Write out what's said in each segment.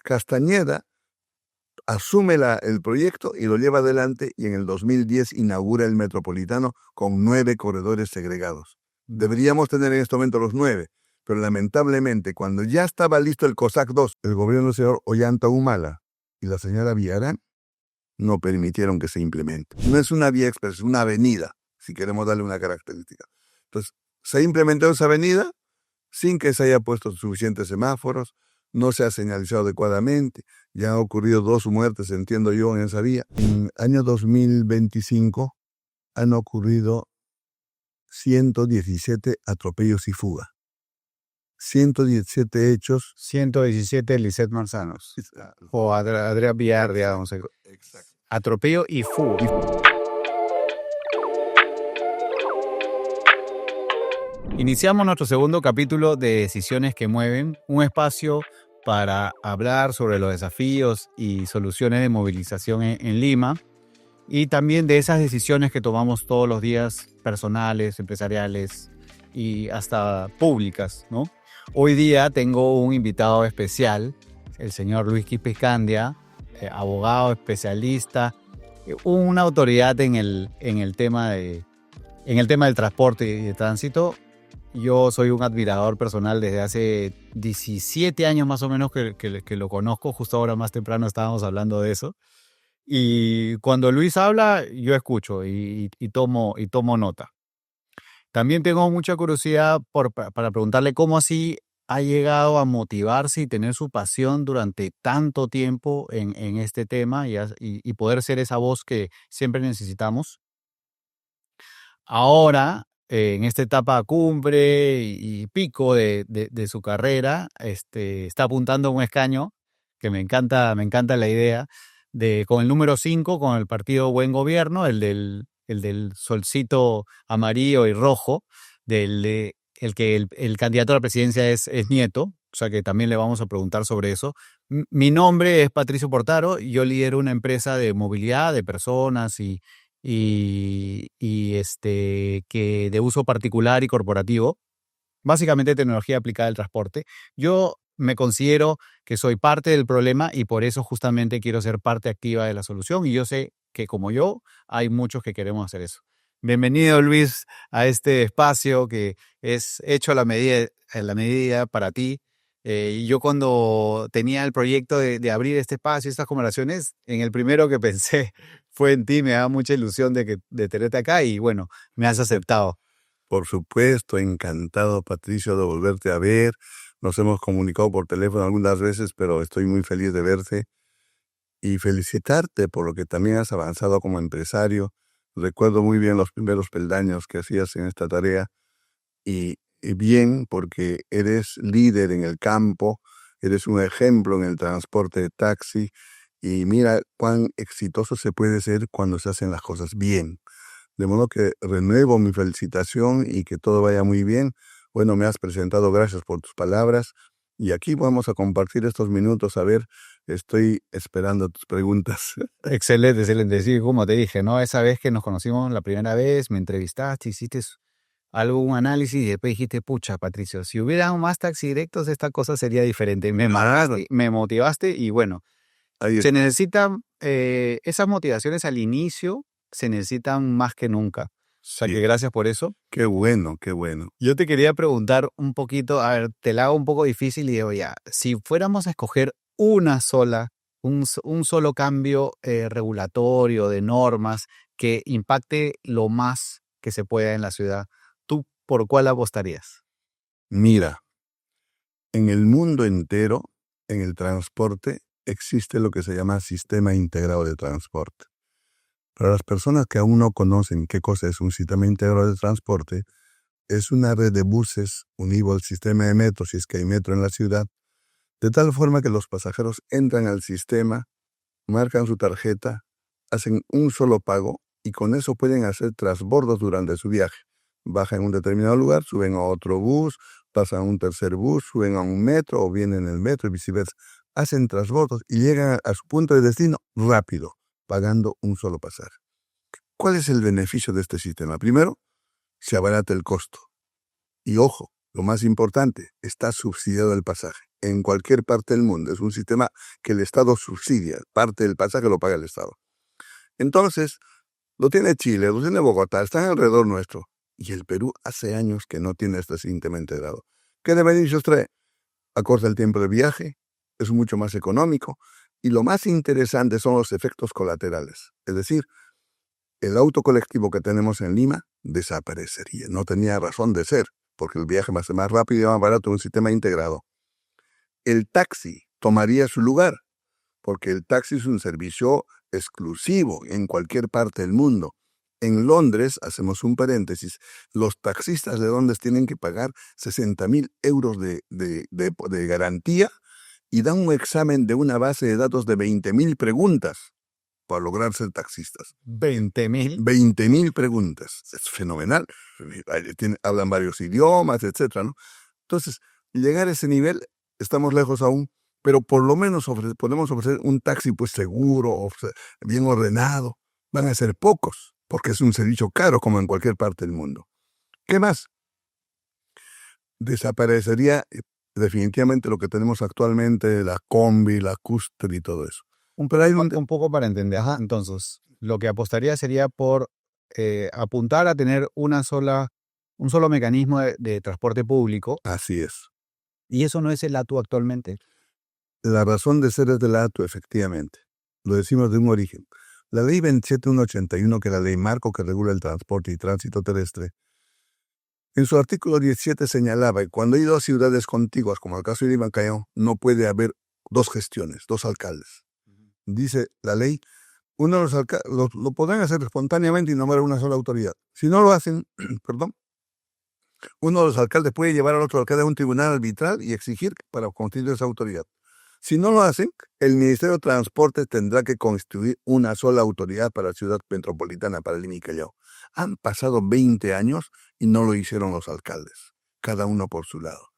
Castañeda asume el proyecto y lo lleva adelante, y en el 2010 inaugura el Metropolitano con 9 corredores segregados. Deberíamos tener en este momento los 9, pero lamentablemente cuando ya estaba listo el COSAC 2, el gobierno del señor Ollanta Humala y la señora Villarán no permitieron que se implemente. No es una vía expresa, es una avenida, si queremos darle una característica. Entonces, se implementó esa avenida sin que se haya puesto suficientes semáforos, no se ha señalizado adecuadamente, ya han ocurrido 2 muertes, entiendo yo, en esa vía. En el año 2025 han ocurrido 117 atropellos y fuga. 117 hechos. 117 Lisset Manzanos. O Adrián Villar, digamos. Exacto. Atropello y fuga. Iniciamos nuestro segundo capítulo de Decisiones que Mueven, un espacio para hablar sobre los desafíos y soluciones de movilización en Lima, y también de esas decisiones que tomamos todos los días, personales, empresariales y hasta públicas, ¿no? Hoy día tengo un invitado especial, el señor Luis Quispe-Candia, abogado, especialista, una autoridad en el tema del transporte y de tránsito. Yo soy un admirador personal desde hace 17 años más o menos que lo conozco. Justo ahora más temprano estábamos hablando de eso. Y cuando Luis habla, yo escucho y tomo nota. También tengo mucha curiosidad para preguntarle cómo así ha llegado a motivarse y tener su pasión durante tanto tiempo en este tema y poder ser esa voz que siempre necesitamos. Ahora, en esta etapa cumbre y pico de su carrera, está apuntando a un escaño que me encanta la idea, con el número 5, con el partido Buen Gobierno, el del solcito amarillo y rojo, el candidato a la presidencia es Nieto, o sea que también le vamos a preguntar sobre eso. Mi nombre es Patricio Portaro, y yo lidero una empresa de movilidad de personas que de uso particular y corporativo, básicamente tecnología aplicada al transporte. Yo me considero que soy parte del problema y por eso justamente quiero ser parte activa de la solución, y yo sé que como yo hay muchos que queremos hacer eso. Bienvenido, Luis, a este espacio que es hecho a la medida para ti. Y yo cuando tenía el proyecto de abrir este espacio, estas conversaciones, en el primero que pensé fue en ti. Me da mucha ilusión de tenerte acá y bueno, me has aceptado. Por supuesto, encantado, Patricio, de volverte a ver. Nos hemos comunicado por teléfono algunas veces, pero estoy muy feliz de verte y felicitarte por lo que también has avanzado como empresario. Recuerdo muy bien los primeros peldaños que hacías en esta tarea y bien porque eres líder en el campo, eres un ejemplo en el transporte de taxi, y mira cuán exitoso se puede ser cuando se hacen las cosas bien. De modo que renuevo mi felicitación y que todo vaya muy bien. Bueno, me has presentado, gracias por tus palabras. Y aquí vamos a compartir estos minutos. A ver, estoy esperando tus preguntas. Excelente, excelente. Sí, como te dije, ¿no? Esa vez que nos conocimos la primera vez, me entrevistaste, hiciste algún análisis y después dijiste, pucha, Patricio, si hubieran más taxi directos, esta cosa sería diferente. Me motivaste y bueno, se necesitan esas motivaciones al inicio, se necesitan más que nunca. O sea, que gracias por eso. Qué bueno, qué bueno. Yo te quería preguntar un poquito, a ver, te la hago un poco difícil y digo, ya, si fuéramos a escoger un solo cambio regulatorio de normas que impacte lo más que se pueda en la ciudad, ¿tú por cuál apostarías? Mira, en el mundo entero, en el transporte, existe lo que se llama sistema integrado de transporte. Para las personas que aún no conocen qué cosa es un sistema integrado de transporte, es una red de buses unido al sistema de metro, si es que hay metro en la ciudad, de tal forma que los pasajeros entran al sistema, marcan su tarjeta, hacen un solo pago y con eso pueden hacer transbordos durante su viaje. Bajan en un determinado lugar, suben a otro bus, pasan a un tercer bus, suben a un metro o vienen en el metro y viceversa. Hacen transbordos y llegan a su punto de destino rápido, pagando un solo pasaje. ¿Cuál es el beneficio de este sistema? Primero, se abarata el costo. Y ojo, lo más importante, está subsidiado el pasaje. en cualquier parte del mundo. Es un sistema que el Estado subsidia. Parte del pasaje lo paga el Estado. Entonces, lo tiene Chile, lo tiene Bogotá, están alrededor nuestro. Y el Perú hace años que no tiene este sistema integrado. ¿Qué beneficios trae? Acorta el tiempo de viaje, es mucho más económico. Y lo más interesante son los efectos colaterales. Es decir, el auto colectivo que tenemos en Lima desaparecería. No tenía razón de ser, porque el viaje va a ser más rápido y más barato en un sistema integrado. El taxi tomaría su lugar, porque el taxi es un servicio exclusivo en cualquier parte del mundo. En Londres, hacemos un paréntesis, los taxistas de Londres tienen que pagar 60.000 euros de garantía y dan un examen de una base de datos de 20.000 preguntas para lograr ser taxistas. 20.000. 20.000 preguntas. Es fenomenal. Hablan varios idiomas, etcétera, ¿no? Entonces, llegar a ese nivel, estamos lejos aún, pero por lo menos podemos ofrecer un taxi pues seguro, bien ordenado. Van a ser pocos, porque es un servicio caro como en cualquier parte del mundo. ¿Qué más? Desaparecería definitivamente lo que tenemos actualmente, la combi, la cúster y todo eso. Pero hay un poco para entender. Ajá. Entonces, lo que apostaría sería por apuntar a tener un solo mecanismo de transporte público. Así es. Y eso no es el ATU actualmente. La razón de ser es del ATU, efectivamente. Lo decimos de un origen. La ley 27181, que es la ley marco que regula el transporte y tránsito terrestre, en su artículo 17 señalaba que cuando hay dos ciudades contiguas, como el caso de Lima y Callao, no puede haber dos gestiones, dos alcaldes. Dice la ley, uno de los alcaldes lo podrán hacer espontáneamente y nombrar una sola autoridad. Si no lo hacen, perdón, uno de los alcaldes puede llevar al otro alcalde a un tribunal arbitral y exigir para constituir esa autoridad. Si no lo hacen, el Ministerio de Transporte tendrá que constituir una sola autoridad para la ciudad metropolitana, para Lima y Callao. Han pasado 20 años y no lo hicieron los alcaldes, cada uno por su lado.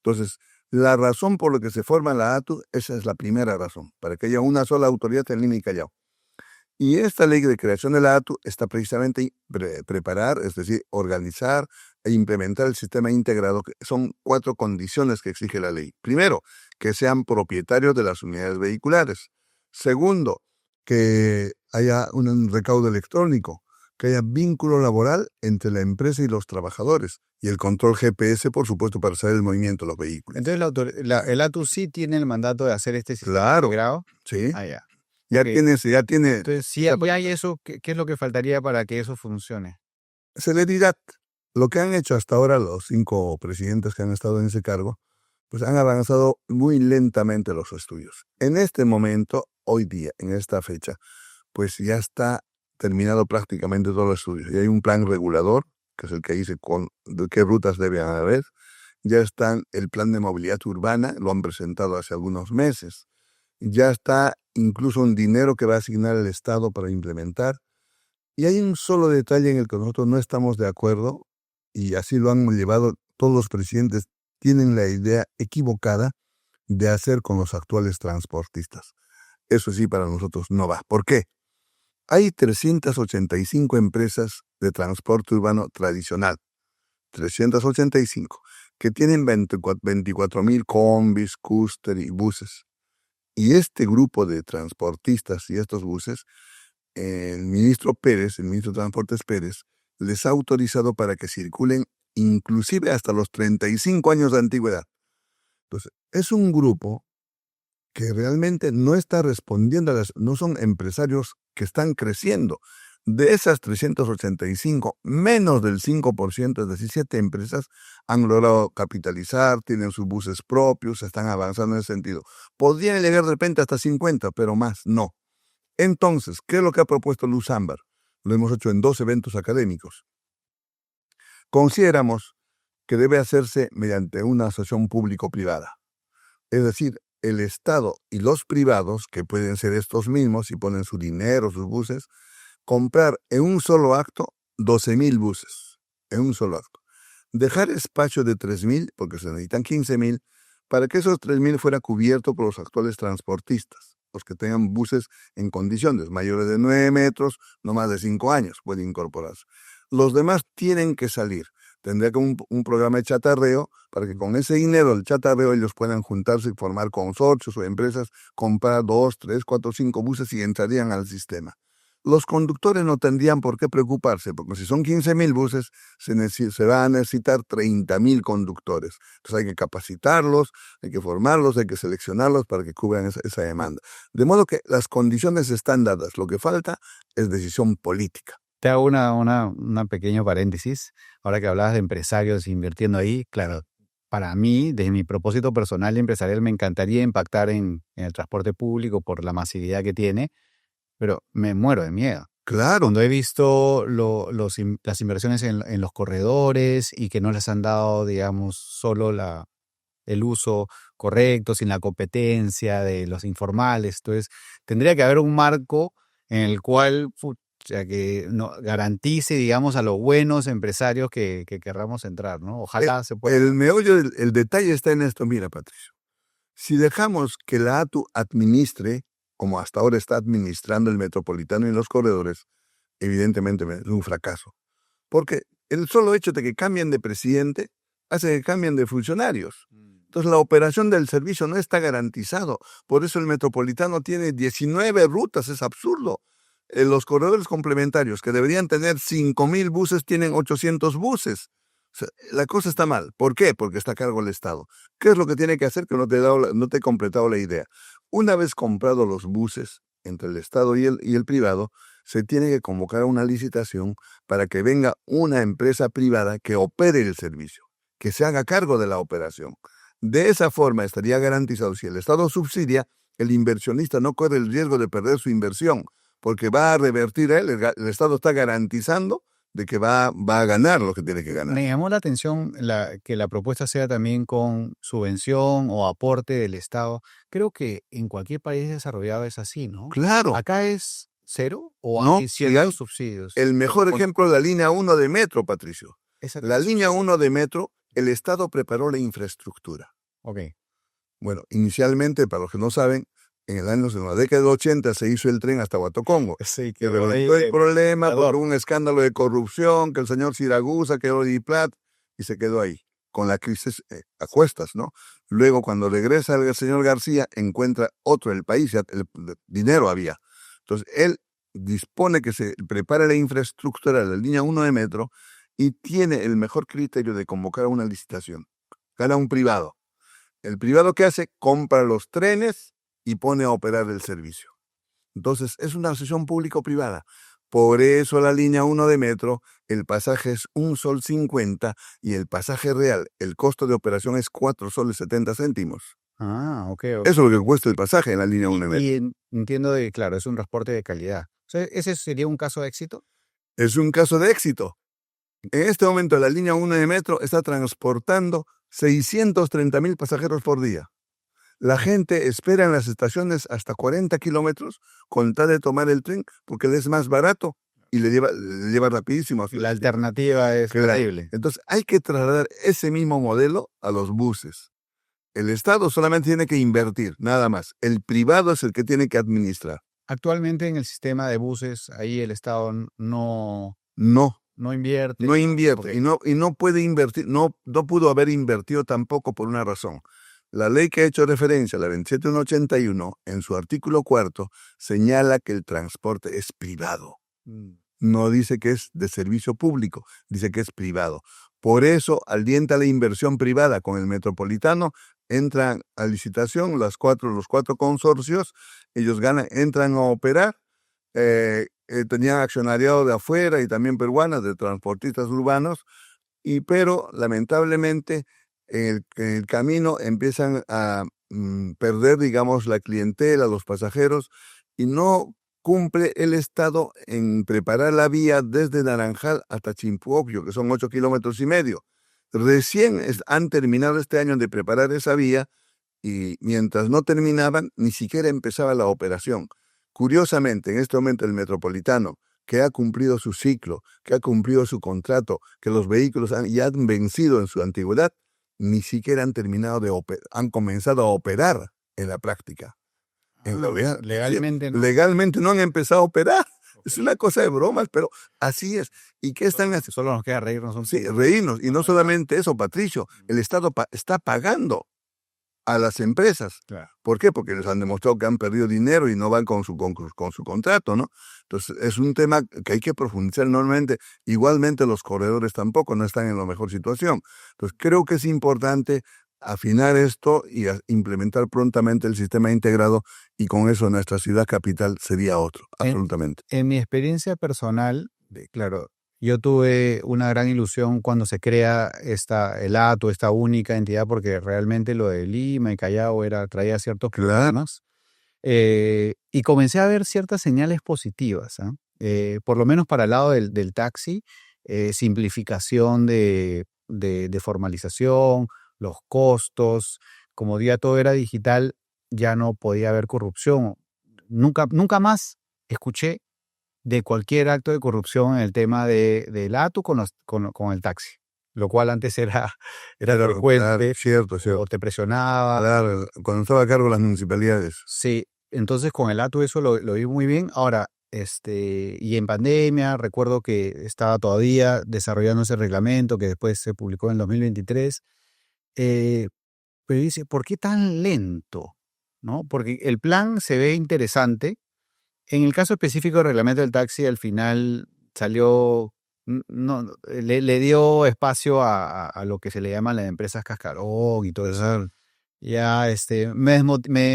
Entonces, la razón por la que se forma la ATU, esa es la primera razón, para que haya una sola autoridad en Lima y Callao. Y esta ley de creación de la ATU está precisamente preparar, es decir, organizar e implementar el sistema integrado, que son 4 condiciones que exige la ley. Primero, que sean propietarios de las unidades vehiculares. Segundo, que haya un recaudo electrónico, que haya vínculo laboral entre la empresa y los trabajadores, y el control GPS, por supuesto, para saber el movimiento de los vehículos. Entonces, el ATU sí tiene el mandato de hacer este sistema Claro, integrado. sí. Ah, ya. Ya Ok. tiene Entonces, si hay eso, ¿qué es lo que faltaría para que eso funcione? celeridad. Lo que han hecho hasta ahora los 5 presidentes que han estado en ese cargo, pues han avanzado muy lentamente los estudios. En este momento, hoy día, en esta fecha, pues ya está terminado prácticamente todos los estudios. Y hay un plan regulador, que es el que dice de qué rutas deben haber. Ya está el plan de movilidad urbana, lo han presentado hace algunos meses. Ya está incluso un dinero que va a asignar el Estado para implementar. Y hay un solo detalle en el que nosotros no estamos de acuerdo, y así lo han llevado todos los presidentes, tienen la idea equivocada de hacer con los actuales transportistas. Eso sí, para nosotros no va. ¿Por qué? Hay 385 empresas de transporte urbano tradicional, 385, que tienen 24.000 combis, cúster y buses. Y este grupo de transportistas y estos buses, el ministro Pérez, el ministro de Transportes Pérez, les ha autorizado para que circulen inclusive hasta los 35 años de antigüedad. Entonces, es un grupo que realmente no está respondiendo no son empresarios que están creciendo. De esas 385, menos del 5%, es decir, 7 empresas han logrado capitalizar, tienen sus buses propios, están avanzando en ese sentido. Podrían llegar de repente hasta 50, pero más no. Entonces, ¿qué es lo que ha propuesto Luz Ámbar? Lo hemos hecho en 2 eventos académicos. Consideramos que debe hacerse mediante una asociación público-privada. Es decir, el Estado y los privados, que pueden ser estos mismos y ponen su dinero, sus buses, comprar en un solo acto 12.000 buses, en un solo acto. Dejar espacio de 3.000, porque se necesitan 15.000, para que esos 3.000 fuera cubierto por los actuales transportistas, los que tengan buses en condiciones, mayores de 9 metros, no más de 5 años, pueden incorporarse. Los demás tienen que salir. Tendría que un programa de chatarreo para que con ese dinero del chatarreo ellos puedan juntarse y formar consorcios o empresas, comprar 2, 3, 4, 5 buses y entrarían al sistema. Los conductores no tendrían por qué preocuparse, porque si son 15.000 buses, se van a necesitar 30.000 conductores. Entonces hay que capacitarlos, hay que formarlos, hay que seleccionarlos para que cubran esa demanda. De modo que las condiciones están dadas. Lo que falta es decisión política. Te hago una pequeño paréntesis. Ahora que hablabas de empresarios invirtiendo ahí, claro, para mí, desde mi propósito personal y empresarial, me encantaría impactar en el transporte público por la masividad que tiene, pero me muero de miedo. Claro, Cuando he visto las inversiones en los corredores y que no les han dado, digamos, solo el uso correcto, sin la competencia de los informales. Entonces, tendría que haber un marco en el cual que garantice, digamos, a los buenos empresarios que querramos entrar, ¿no? Ojalá se pueda. el meollo, el detalle está en esto. Mira, Patricio, si dejamos que la ATU administre, como hasta ahora está administrando el Metropolitano y los corredores, evidentemente es un fracaso. Porque el solo hecho de que cambien de presidente hace que cambien de funcionarios. Entonces la operación del servicio no está garantizado. Por eso el Metropolitano tiene 19 rutas, es absurdo. Los corredores complementarios, que deberían tener 5.000 buses, tienen 800 buses. O sea, la cosa está mal. ¿Por qué? Porque está a cargo el Estado. ¿Qué es lo que tiene que hacer? Que no te he completado la idea. Una vez comprados los buses entre el Estado y el privado, se tiene que convocar una licitación para que venga una empresa privada que opere el servicio, que se haga cargo de la operación. De esa forma estaría garantizado, si el Estado subsidia, el inversionista no corre el riesgo de perder su inversión, porque va a revertir a él, el Estado está garantizando de que va a ganar lo que tiene que ganar. Me llamó la atención que la propuesta sea también con subvención o aporte del Estado. Creo que en cualquier país desarrollado es así, ¿no? Claro. ¿Acá es cero o No, hay ciertos subsidios? El mejor ejemplo es la línea 1 de metro, Patricio. La línea 1 de metro, el Estado preparó la infraestructura. Ok. Bueno, inicialmente, para los que no saben, en la década de 80 se hizo el tren hasta Huatocongo. Sí, Que reventó el problema por un escándalo de corrupción, que el señor Siragusa quedó de Plat y se quedó ahí, con la crisis a cuestas, ¿no? Luego, cuando regresa el señor García, encuentra otro el país, ya el dinero había. Entonces, él dispone que se prepare la infraestructura de la línea 1 de metro y tiene el mejor criterio de convocar a una licitación. Gana un privado. El privado, ¿qué hace? Compra los trenes y pone a operar el servicio. Entonces, es una asociación público-privada. Por eso la línea 1 de metro, el pasaje es 1,50 sol y el pasaje real, el costo de operación es 4,70 soles. Ah, ok. Eso es lo que cuesta el pasaje en la línea 1 de metro. Y entiendo de, claro, es un transporte de calidad. O sea, ¿ese sería un caso de éxito? Es un caso de éxito. En este momento la línea 1 de metro está transportando 630.000 pasajeros por día. La gente espera en las estaciones hasta 40 kilómetros con tal de tomar el tren porque le es más barato y le lleva rapidísimo. La alternativa es increíble. Entonces hay que trasladar ese mismo modelo a los buses. El Estado solamente tiene que invertir, nada más. El privado es el que tiene que administrar. Actualmente en el sistema de buses, ahí el Estado no invierte. No invierte y no puede invertir, no pudo haber invertido tampoco por una razón. La ley que ha hecho referencia, la 27181, en su artículo 4, señala que el transporte es privado. No dice que es de servicio público, dice que es privado. Por eso alienta la inversión privada. Con el Metropolitano entran a licitación los cuatro consorcios, ellos entran a operar. Tenían accionariado de afuera y también peruanas, de transportistas urbanos, pero lamentablemente en el camino empiezan a perder, digamos, la clientela, los pasajeros, y no cumple el Estado en preparar la vía desde Naranjal hasta Chimpuopio, que son 8,5 kilómetros. Recién han terminado este año de preparar esa vía y mientras no terminaban, ni siquiera empezaba la operación. Curiosamente, en este momento el Metropolitano, que ha cumplido su ciclo, que ha cumplido su contrato, que los vehículos ya han vencido en su antigüedad, ni siquiera han comenzado a operar en la práctica. En realidad, legalmente no. Legalmente no han empezado a operar. Es una cosa de bromas, pero así es. ¿Y qué están haciendo? Solo nos queda reírnos un Sí, poco. reírnos. Y no solamente eso, Patricio, el Estado está pagando a las empresas. Claro. ¿Por qué? Porque les han demostrado que han perdido dinero y no van con su contrato, ¿no? Entonces, es un tema que hay que profundizar enormemente. Igualmente, los corredores tampoco no están en la mejor situación. Entonces, creo que es importante afinar esto y implementar prontamente el sistema integrado, y con eso nuestra ciudad capital sería otro, absolutamente. En mi experiencia personal, claro, yo tuve una gran ilusión cuando se crea el ATU, esta única entidad, porque realmente lo de Lima y Callao traía ciertos problemas. Y comencé a ver ciertas señales positivas, ¿ah? Por lo menos para el lado del taxi, simplificación de formalización, los costos, como ya todo era digital, ya no podía haber corrupción. Nunca más escuché de cualquier acto de corrupción en el tema del ATU con el taxi, lo cual antes era frecuente, Cierto. o te presionaba. Claro, cuando estaba a cargo de las municipalidades. Sí, entonces con el ATU eso lo vi muy bien. Ahora, y en pandemia, recuerdo que estaba todavía desarrollando ese reglamento que después se publicó en el 2023. Pero dice, ¿por qué tan lento? ¿No? Porque el plan se ve interesante. En el caso específico del reglamento del taxi, al final salió, no, le dio espacio a lo que se le llama las empresas cascarón y todo eso. Ya me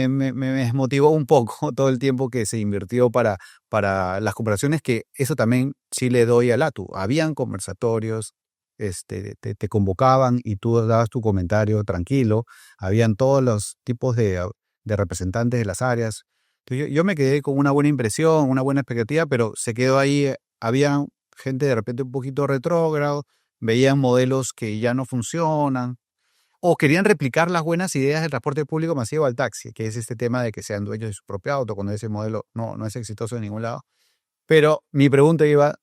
desmotivó un poco todo el tiempo que se invirtió para las comparaciones, que eso también sí le doy al ATU. Habían conversatorios, te convocaban y tú dabas tu comentario tranquilo. Habían todos los tipos de representantes de las áreas. Entonces, yo me quedé con una buena impresión, una buena expectativa, pero se quedó ahí. Había gente de repente un poquito retrógrado, veían modelos que ya no funcionan, o querían replicar las buenas ideas del transporte público masivo al taxi, que es este tema de que sean dueños de su propio auto, cuando ese modelo no es exitoso en ningún lado. Pero mi pregunta iba,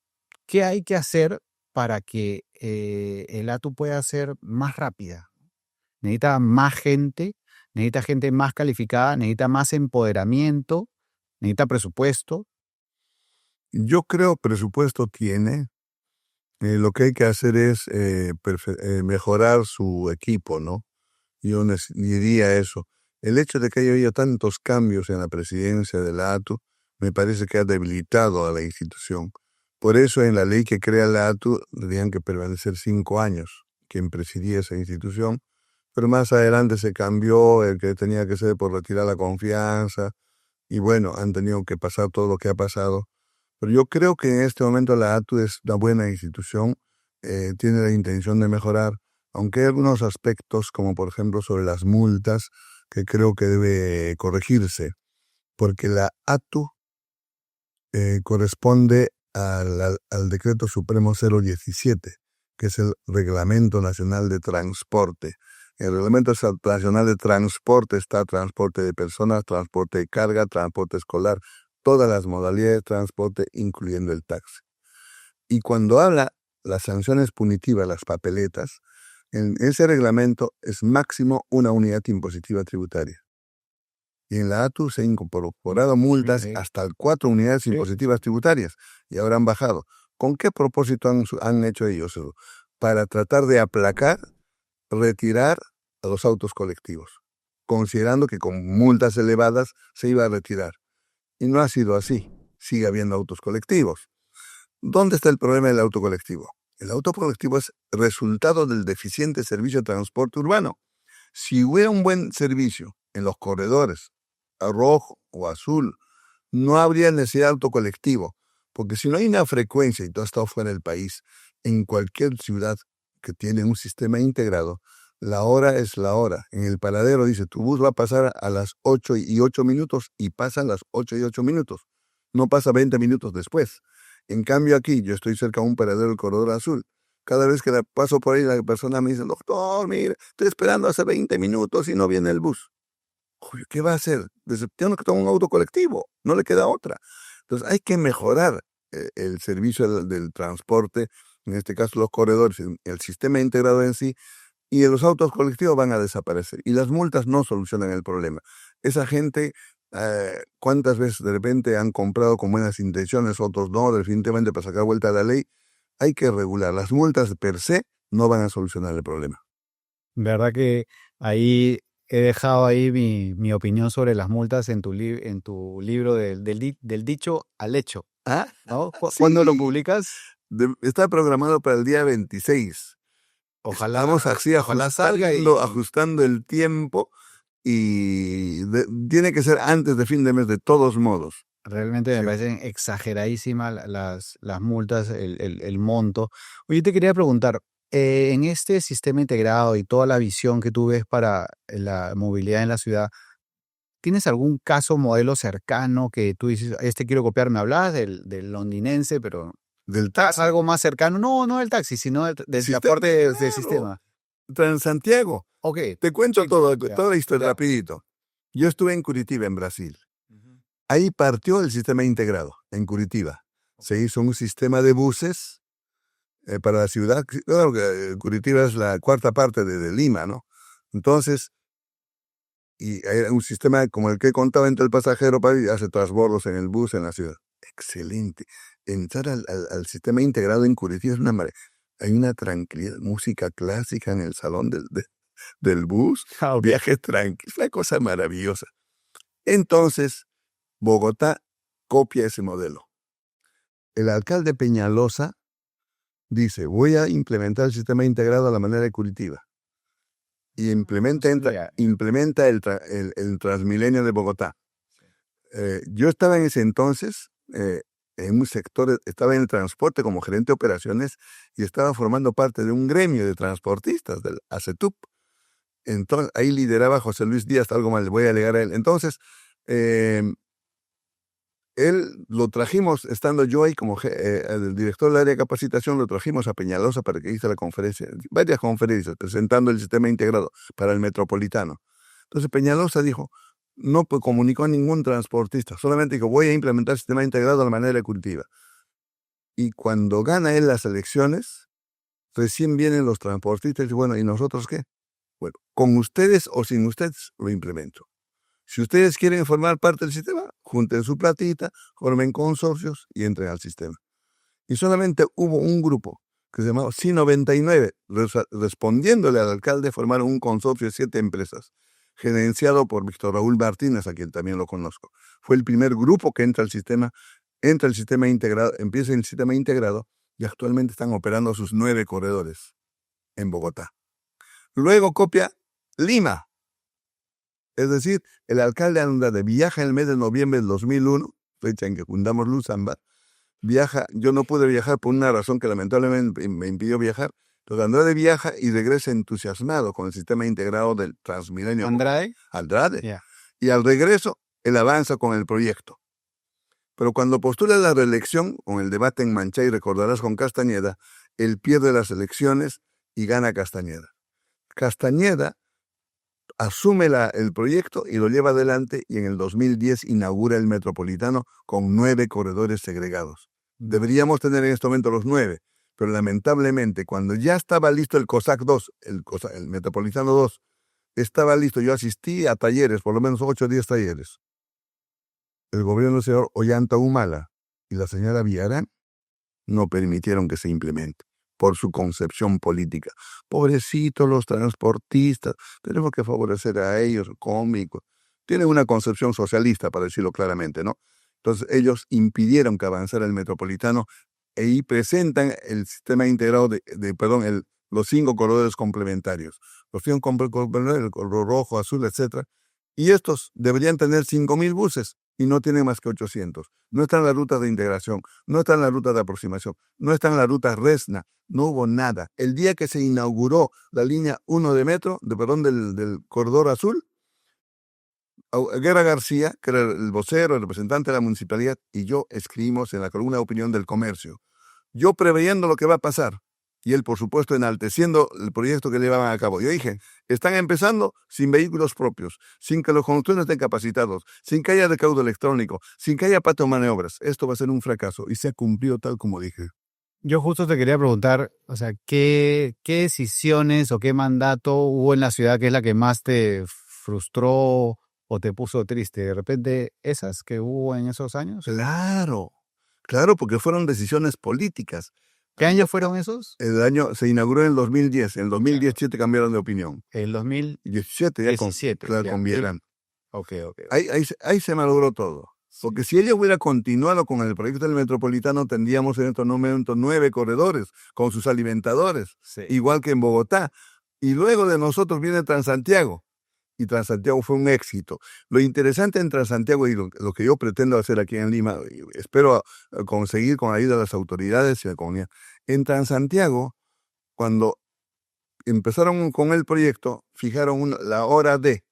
¿qué hay que hacer para que el ATU pueda ser más rápida? Necesita más gente, necesita gente más calificada, necesita más empoderamiento, necesita presupuesto. Yo creo presupuesto tiene. Lo que hay que hacer es mejorar su equipo, ¿no? Yo diría eso. El hecho de que haya habido tantos cambios en la presidencia de la ATU me parece que ha debilitado a la institución. Por eso en la ley que crea la ATU tendrían que permanecer 5 años quien presidía esa institución, pero más adelante se cambió el que tenía que ser por retirar la confianza, y bueno, han tenido que pasar todo lo que ha pasado. Pero yo creo que en este momento la ATU es una buena institución, tiene la intención de mejorar, aunque hay algunos aspectos, como por ejemplo sobre las multas, que creo que debe corregirse, porque la ATU corresponde al Decreto Supremo 017, que es el Reglamento Nacional de Transporte. En el Reglamento Nacional de Transporte está transporte de personas, transporte de carga, transporte escolar, todas las modalidades de transporte, incluyendo el taxi. Y cuando habla las sanciones punitivas, las papeletas, en ese reglamento es máximo una unidad impositiva tributaria. Y en la ATU se han incorporado multas hasta 4 unidades impositivas tributarias, y ahora han bajado. ¿Con qué propósito han hecho ellos eso? Para tratar de aplacar, retirar a los autos colectivos, considerando que con multas elevadas se iba a retirar. Y no ha sido así. Sigue habiendo autos colectivos. ¿Dónde está el problema del auto colectivo? El auto colectivo es resultado del deficiente servicio de transporte urbano. Si hubiera un buen servicio en los corredores, a rojo o azul, no habría necesidad de auto colectivo, porque si no hay una frecuencia, y todo ha estado fuera del país, en cualquier ciudad que tiene un sistema integrado, la hora es la hora. En el paradero dice, tu bus va a pasar a las 8:08 y pasan las 8:08. No pasa 20 minutos después. En cambio aquí, yo estoy cerca de un paradero del corredor azul. Cada vez que paso por ahí, la persona me dice, doctor, mire, estoy esperando hace 20 minutos y no viene el bus. Oye, ¿qué va a hacer? Tengo que tomar un auto colectivo, no le queda otra. Entonces hay que mejorar el servicio del transporte, en este caso los corredores, el sistema integrado en sí, y los autos colectivos van a desaparecer. Y las multas no solucionan el problema. Esa gente ¿Cuántas veces de repente han comprado con buenas intenciones, otros no, definitivamente para sacar vuelta a la ley? Hay que regular. Las multas per se no van a solucionar el problema. Verdad que ahí he dejado ahí mi opinión sobre las multas en en tu libro del dicho al hecho, Ah, ¿no? ¿Cuándo lo sí. publicas? Está programado para el día 26. Estamos así Ojalá salga ajustando el tiempo y tiene que ser antes de fin de mes de todos modos. Realmente me Sí. parecen exageradísimas las multas, el monto. Oye, te quería preguntar, en este sistema integrado y toda la visión que tú ves para la movilidad en la ciudad, ¿tienes algún caso modelo cercano que tú dices, este quiero copiar? Me hablabas del londinense, pero Del ¿es taxi. algo más cercano? No, no del taxi, sino del Sistema, transporte del claro. sistema. Transantiago. Ok. Te cuento Sí, toda ya, la historia ya. rapidito. Yo estuve en Curitiba, en Brasil. Ujú. Ahí partió el sistema integrado, en Curitiba. Se hizo un sistema de buses para la ciudad. Claro que Curitiba es la cuarta parte de Lima, ¿no? Entonces, y era un sistema como el que contaba entre el pasajero y hace transbordos en el bus en la ciudad. Excelente. Entrar al sistema integrado en Curitiba es una maravilla. Hay una tranquilidad, música clásica en el salón del bus, Ah, ok. viajes tranquilos, una cosa maravillosa. Entonces, Bogotá copia ese modelo. El alcalde Peñalosa dice, voy a implementar el sistema integrado a la manera de Curitiba. Y implementa el Transmilenio de Bogotá. Yo estaba en ese entonces en un sector, estaba en el transporte como gerente de operaciones y estaba formando parte de un gremio de transportistas, del ACETUP. Entonces, ahí lideraba José Luis Díaz, algo más le voy a alegar a él. Entonces, él lo trajimos, estando yo ahí como el director del área de capacitación, lo trajimos a Peñalosa para que hiciera la conferencia, varias conferencias, presentando el sistema integrado para el metropolitano. Entonces Peñalosa dijo, no comunicó a ningún transportista, solamente dijo, voy a implementar el sistema integrado de la manera cultiva. Y cuando gana él las elecciones, recién vienen los transportistas y dicen, bueno, ¿y nosotros qué? Bueno, con ustedes o sin ustedes lo implemento. Si ustedes quieren formar parte del sistema, junten su platita, formen consorcios y entren al sistema. Y solamente hubo un grupo que se llamaba C99, respondiéndole al alcalde, formaron un consorcio de 7 empresas, gerenciado por Víctor Raúl Martínez, a quien también lo conozco. Fue el primer grupo que entra el sistema integrado, empieza el sistema integrado y actualmente están operando sus 9 corredores en Bogotá. Luego copia Lima. Es decir, el alcalde anda de viaje en el mes de noviembre del 2001, fecha en que fundamos Luzamba, viaja, yo no pude viajar por una razón que lamentablemente me impidió viajar, entonces Andrade viaja y regresa entusiasmado con el sistema integrado del Transmilenio. ¿Andrade? Andrade. Yeah. Y al regreso, él avanza con el proyecto. Pero cuando postula la reelección, con el debate en Manchay, recordarás con Castañeda, él pierde las elecciones y gana Castañeda. Castañeda asume el proyecto y lo lleva adelante y en el 2010 inaugura el Metropolitano con 9 corredores segregados. Deberíamos tener en este momento los 9, pero lamentablemente cuando ya estaba listo el COSAC 2, el Metropolitano 2, estaba listo, yo asistí a talleres, por lo menos 8 o 10 talleres. El gobierno del señor Ollanta Humala y la señora Villarán no permitieron que se implemente por su concepción política. Pobrecitos los transportistas, tenemos que favorecer a ellos, cómicos. Tienen una concepción socialista, para decirlo claramente, ¿no? Entonces ellos impidieron que avanzara el metropolitano e ahí presentan el sistema integrado los 5 corredores complementarios. Los 5 complementarios, el color rojo, azul, etc. Y estos deberían tener 5.000 buses y no tienen más que 800. No están en la ruta de integración, no están en la ruta de aproximación, no están en la ruta Resna, no hubo nada. El día que se inauguró la línea 1 de metro, del corredor azul, Guerra García, que era el vocero, el representante de la municipalidad, y yo escribimos en la columna de opinión del comercio, yo preveyendo lo que va a pasar, y él, por supuesto, enalteciendo el proyecto que llevaban a cabo. Yo dije, están empezando sin vehículos propios, sin que los conductores estén capacitados, sin que haya recaudo electrónico, sin que haya patio de maniobras. Esto va a ser un fracaso, y se ha cumplido tal como dije. Yo justo te quería preguntar, o sea, ¿qué decisiones o qué mandato hubo en la ciudad que es la que más te frustró o te puso triste? De repente, esas que hubo en esos años. Claro, porque fueron decisiones políticas. ¿Qué años fueron esos? El año se inauguró en el 2010. En el 2017 cambiaron de opinión. El 17 ya con 2017. claro, ya. con Vietnam. Ok. Ahí se malogró todo. Porque si ella hubiera continuado con el proyecto del Metropolitano, tendríamos en estos momentos 9 corredores con sus alimentadores, Sí. igual que en Bogotá. Y luego de nosotros viene Transantiago. Y Transantiago fue un éxito. Lo interesante en Transantiago y lo que yo pretendo hacer aquí en Lima, y espero conseguir con la ayuda de las autoridades y la comunidad, en Transantiago, cuando empezaron con el proyecto, fijaron la hora de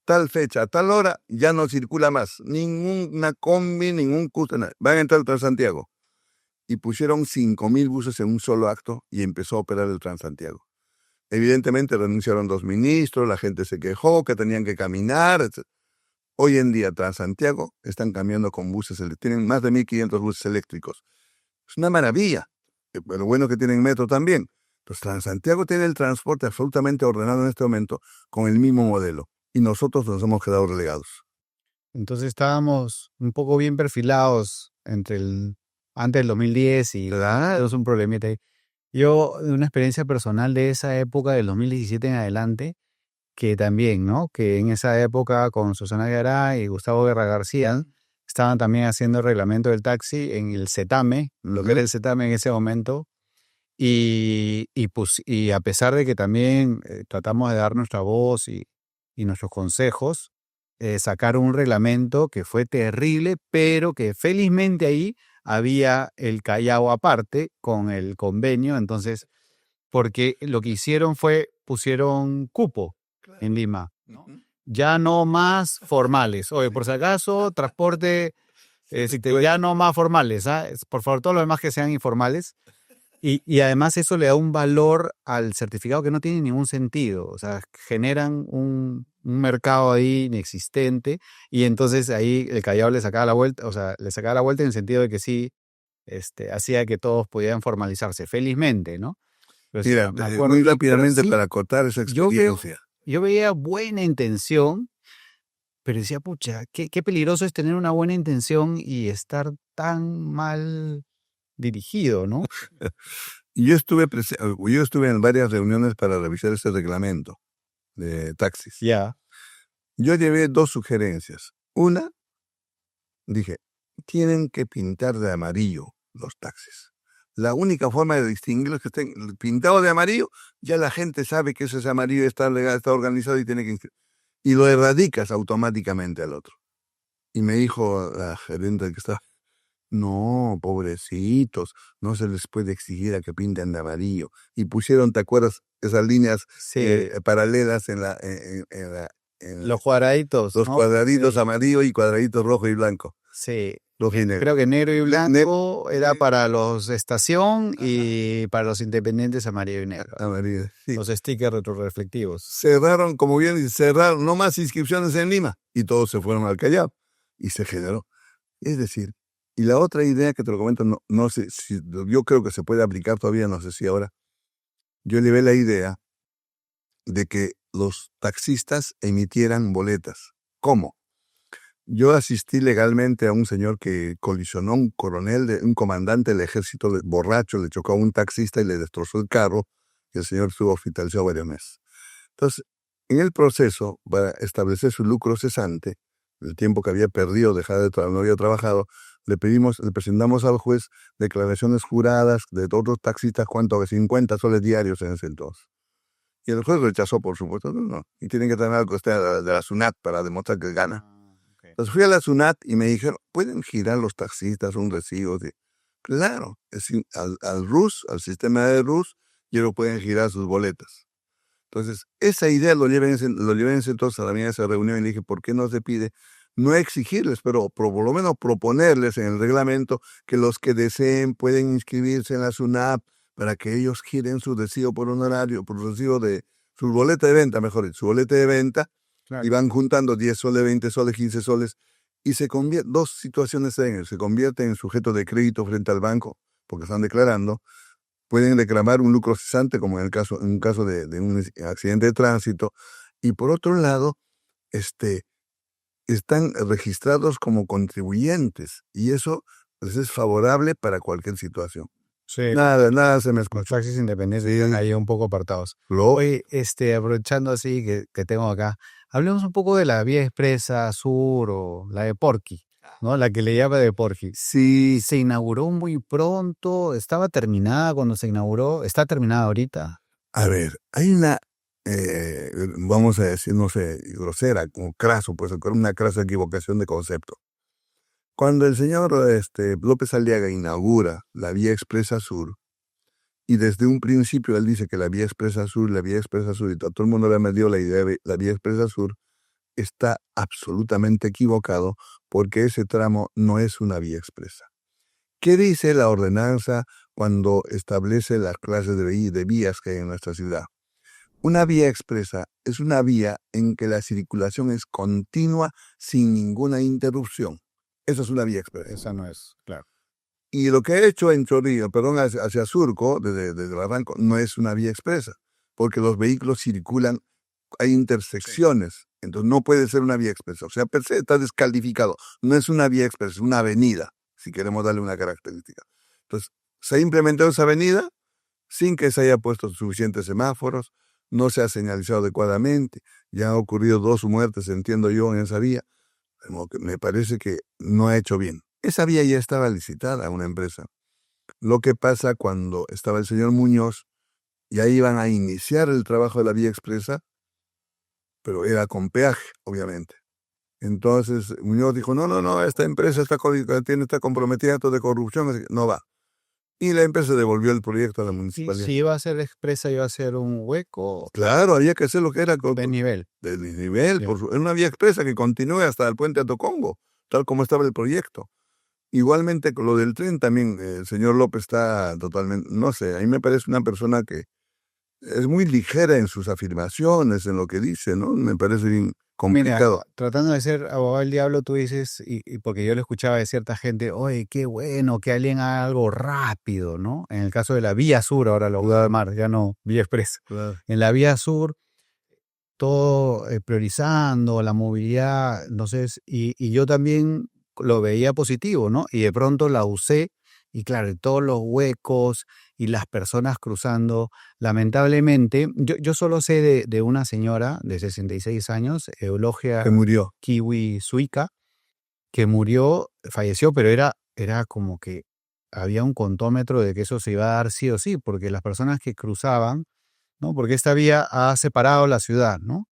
tal fecha, a tal hora, ya no circula más. Ninguna combi, ningún cus, nada. Van a entrar al Transantiago. Y pusieron 5.000 buses en un solo acto y empezó a operar el Transantiago. Evidentemente renunciaron 2 ministros, la gente se quejó que tenían que caminar, etc. Hoy en día Transantiago están cambiando con buses, tienen más de 1.500 buses eléctricos. Es una maravilla. Lo bueno que tienen metro también. Entonces Transantiago tiene el transporte absolutamente ordenado en este momento con el mismo modelo. Y nosotros nos hemos quedado relegados. Entonces estábamos un poco bien perfilados antes del 2010 y tenemos un problemita ahí. Yo, de una experiencia personal de esa época, del 2017 en adelante, que también, ¿no? Que en esa época con Susana Garay y Gustavo Guerra García estaban también haciendo el reglamento del taxi en el CETAME, lo que era el CETAME en ese momento. Y a pesar de que también tratamos de dar nuestra voz y nuestros consejos, sacaron un reglamento que fue terrible, pero que felizmente ahí había el Callao aparte con el convenio. Entonces, porque lo que hicieron fue, pusieron cupo en Lima, ¿no? Ya no más formales. Oye, por si acaso, transporte, ya no más formales, ¿ah? Por favor, todo lo demás que sean informales. Y además eso le da un valor al certificado que no tiene ningún sentido. O sea, generan un mercado ahí inexistente y entonces ahí el Callao le sacaba la vuelta, o sea, le sacaba la vuelta en el sentido de que sí, hacía que todos pudieran formalizarse, felizmente, ¿no? Pero sí, Mira, me acuerdo, muy rápidamente pero sí, para acotar esa yo experiencia. veía buena intención, pero decía, pucha, qué peligroso es tener una buena intención y estar tan mal dirigido, ¿no? Yo estuve en varias reuniones para revisar ese reglamento de taxis. Ya. Yo llevé 2 sugerencias. Una, dije, tienen que pintar de amarillo los taxis. La única forma de distinguirlos es que estén pintados de amarillo, ya la gente sabe que ese es amarillo, está legal, está organizado y tiene que inscribir. Y lo erradicas automáticamente al otro. Y me dijo la gerente que estaba, no, pobrecitos, no se les puede exigir a que pinten de amarillo. Y pusieron, ¿te acuerdas? Esas líneas paralelas en Los cuadraditos, los ¿no? cuadraditos amarillo y cuadraditos rojo y blanco. Sí. Rojo y negro. Creo que negro y blanco era para los de estación y para los independientes amarillo y negro. Amarillo, sí. Los stickers retroreflectivos. Cerraron, como bien dice, cerraron no más inscripciones en Lima y todos se fueron al Callao y se generó. Es decir, y la otra idea que te lo comento, no sé si, yo creo que se puede aplicar todavía, no sé si ahora. Yo le ve la idea de que los taxistas emitieran boletas. ¿Cómo? Yo asistí legalmente a un señor que colisionó un comandante del ejército borracho, le chocó a un taxista y le destrozó el carro, y el señor estuvo hospitalizado varios meses. Entonces, en el proceso, para establecer su lucro cesante, el tiempo que había perdido, no había trabajado, le presentamos al juez declaraciones juradas de otros taxistas, ¿cuánto? 50 soles diarios en ese entonces. Y el juez rechazó, por supuesto, no. Y tienen que tener algo de la SUNAT para demostrar que gana. Entonces fui a la SUNAT y me dijeron, ¿pueden girar los taxistas un recibo? Claro, al RUS, al sistema de RUS, y ellos pueden girar sus boletas. Entonces, esa idea lo llevé en ese entonces a la mía esa reunión y le dije, ¿por qué no se pide? No exigirles, pero por lo menos proponerles en el reglamento que los que deseen pueden inscribirse en la SUNAT para que ellos giren su recibo por honorario, por recibo de su boleta de venta, mejor dicho, su boleta de venta, claro. Y van juntando 10 soles, 20 soles, 15 soles, y dos situaciones se convierten en sujetos de crédito frente al banco, porque están declarando, pueden reclamar un lucro cesante, como en un caso de un accidente de tránsito, y por otro lado, están registrados como contribuyentes y eso les es favorable para cualquier situación. Sí, Nada se me los escucha. taxis independientes Sí. están ahí un poco apartados. Lo- Oye, aprovechando así que tengo acá, hablemos un poco de la vía expresa sur o la de Porqui, ¿no? La que le llama de Porqui. sí, Se inauguró muy pronto, estaba terminada cuando se inauguró, está terminada ahorita. a ver, hay una, vamos a decir, no sé, grosera, como craso, pues una crasa equivocación de concepto. Cuando el señor López Aliaga inaugura la vía expresa sur, y desde un principio él dice que la vía expresa sur, y todo el mundo le ha metido la idea de la vía expresa sur, está absolutamente equivocado porque ese tramo no es una vía expresa. ¿Qué dice la ordenanza cuando establece las clases de vías que hay en nuestra ciudad? Una vía expresa es una vía en que la circulación es continua sin ninguna interrupción. Eso es una vía expresa. Esa no es, claro. Y lo que ha hecho en Chorrillos, hacia Surco, desde Barranco, no es una vía expresa, porque los vehículos circulan, hay intersecciones, entonces no puede ser una vía expresa. O sea, per se está descalificado. No es una vía expresa, es una avenida, si queremos darle una característica. Entonces, se ha implementado esa avenida sin que se haya puesto suficientes semáforos, no se ha señalizado adecuadamente, ya han ocurrido 2 muertes, entiendo yo, en esa vía. Como que me parece que no ha hecho bien. Esa vía ya estaba licitada a una empresa. Lo que pasa cuando estaba el señor Muñoz, ya iban a iniciar el trabajo de la vía expresa, pero era con peaje, obviamente. Entonces Muñoz dijo, no, esta empresa está comprometida de corrupción, así que no va. Y la empresa devolvió el proyecto a la Y municipalidad. si iba a ser expresa, iba a ser un hueco Claro, había que hacer lo que era de nivel. de nivel, Ya. era una vía expresa que continúe hasta el puente Atocongo, tal como estaba el proyecto. Igualmente con lo del tren también, el señor López está totalmente, no sé, a mí me parece una persona que es muy ligera en sus afirmaciones, en lo que dice, ¿no? Me parece bien Mira, complicado. tratando de ser abogado del diablo, tú dices, y porque yo lo escuchaba de cierta gente, oye, qué bueno que alguien haga algo rápido, ¿no? En el caso de la vía sur, ahora lo voy a llamar, ya no vía expresa. Claro. En la vía sur, todo priorizando la movilidad, entonces, y yo también lo veía positivo, ¿no? Y de pronto la usé, y claro, y todos los huecos y las personas cruzando, lamentablemente, yo solo sé de una señora de 66 años, Eulogia Que murió. Kiwi Suica, que falleció, pero era como que había un contómetro de que eso se iba a dar sí o sí, porque las personas que cruzaban, ¿no? Porque esta vía ha separado la ciudad, ¿no?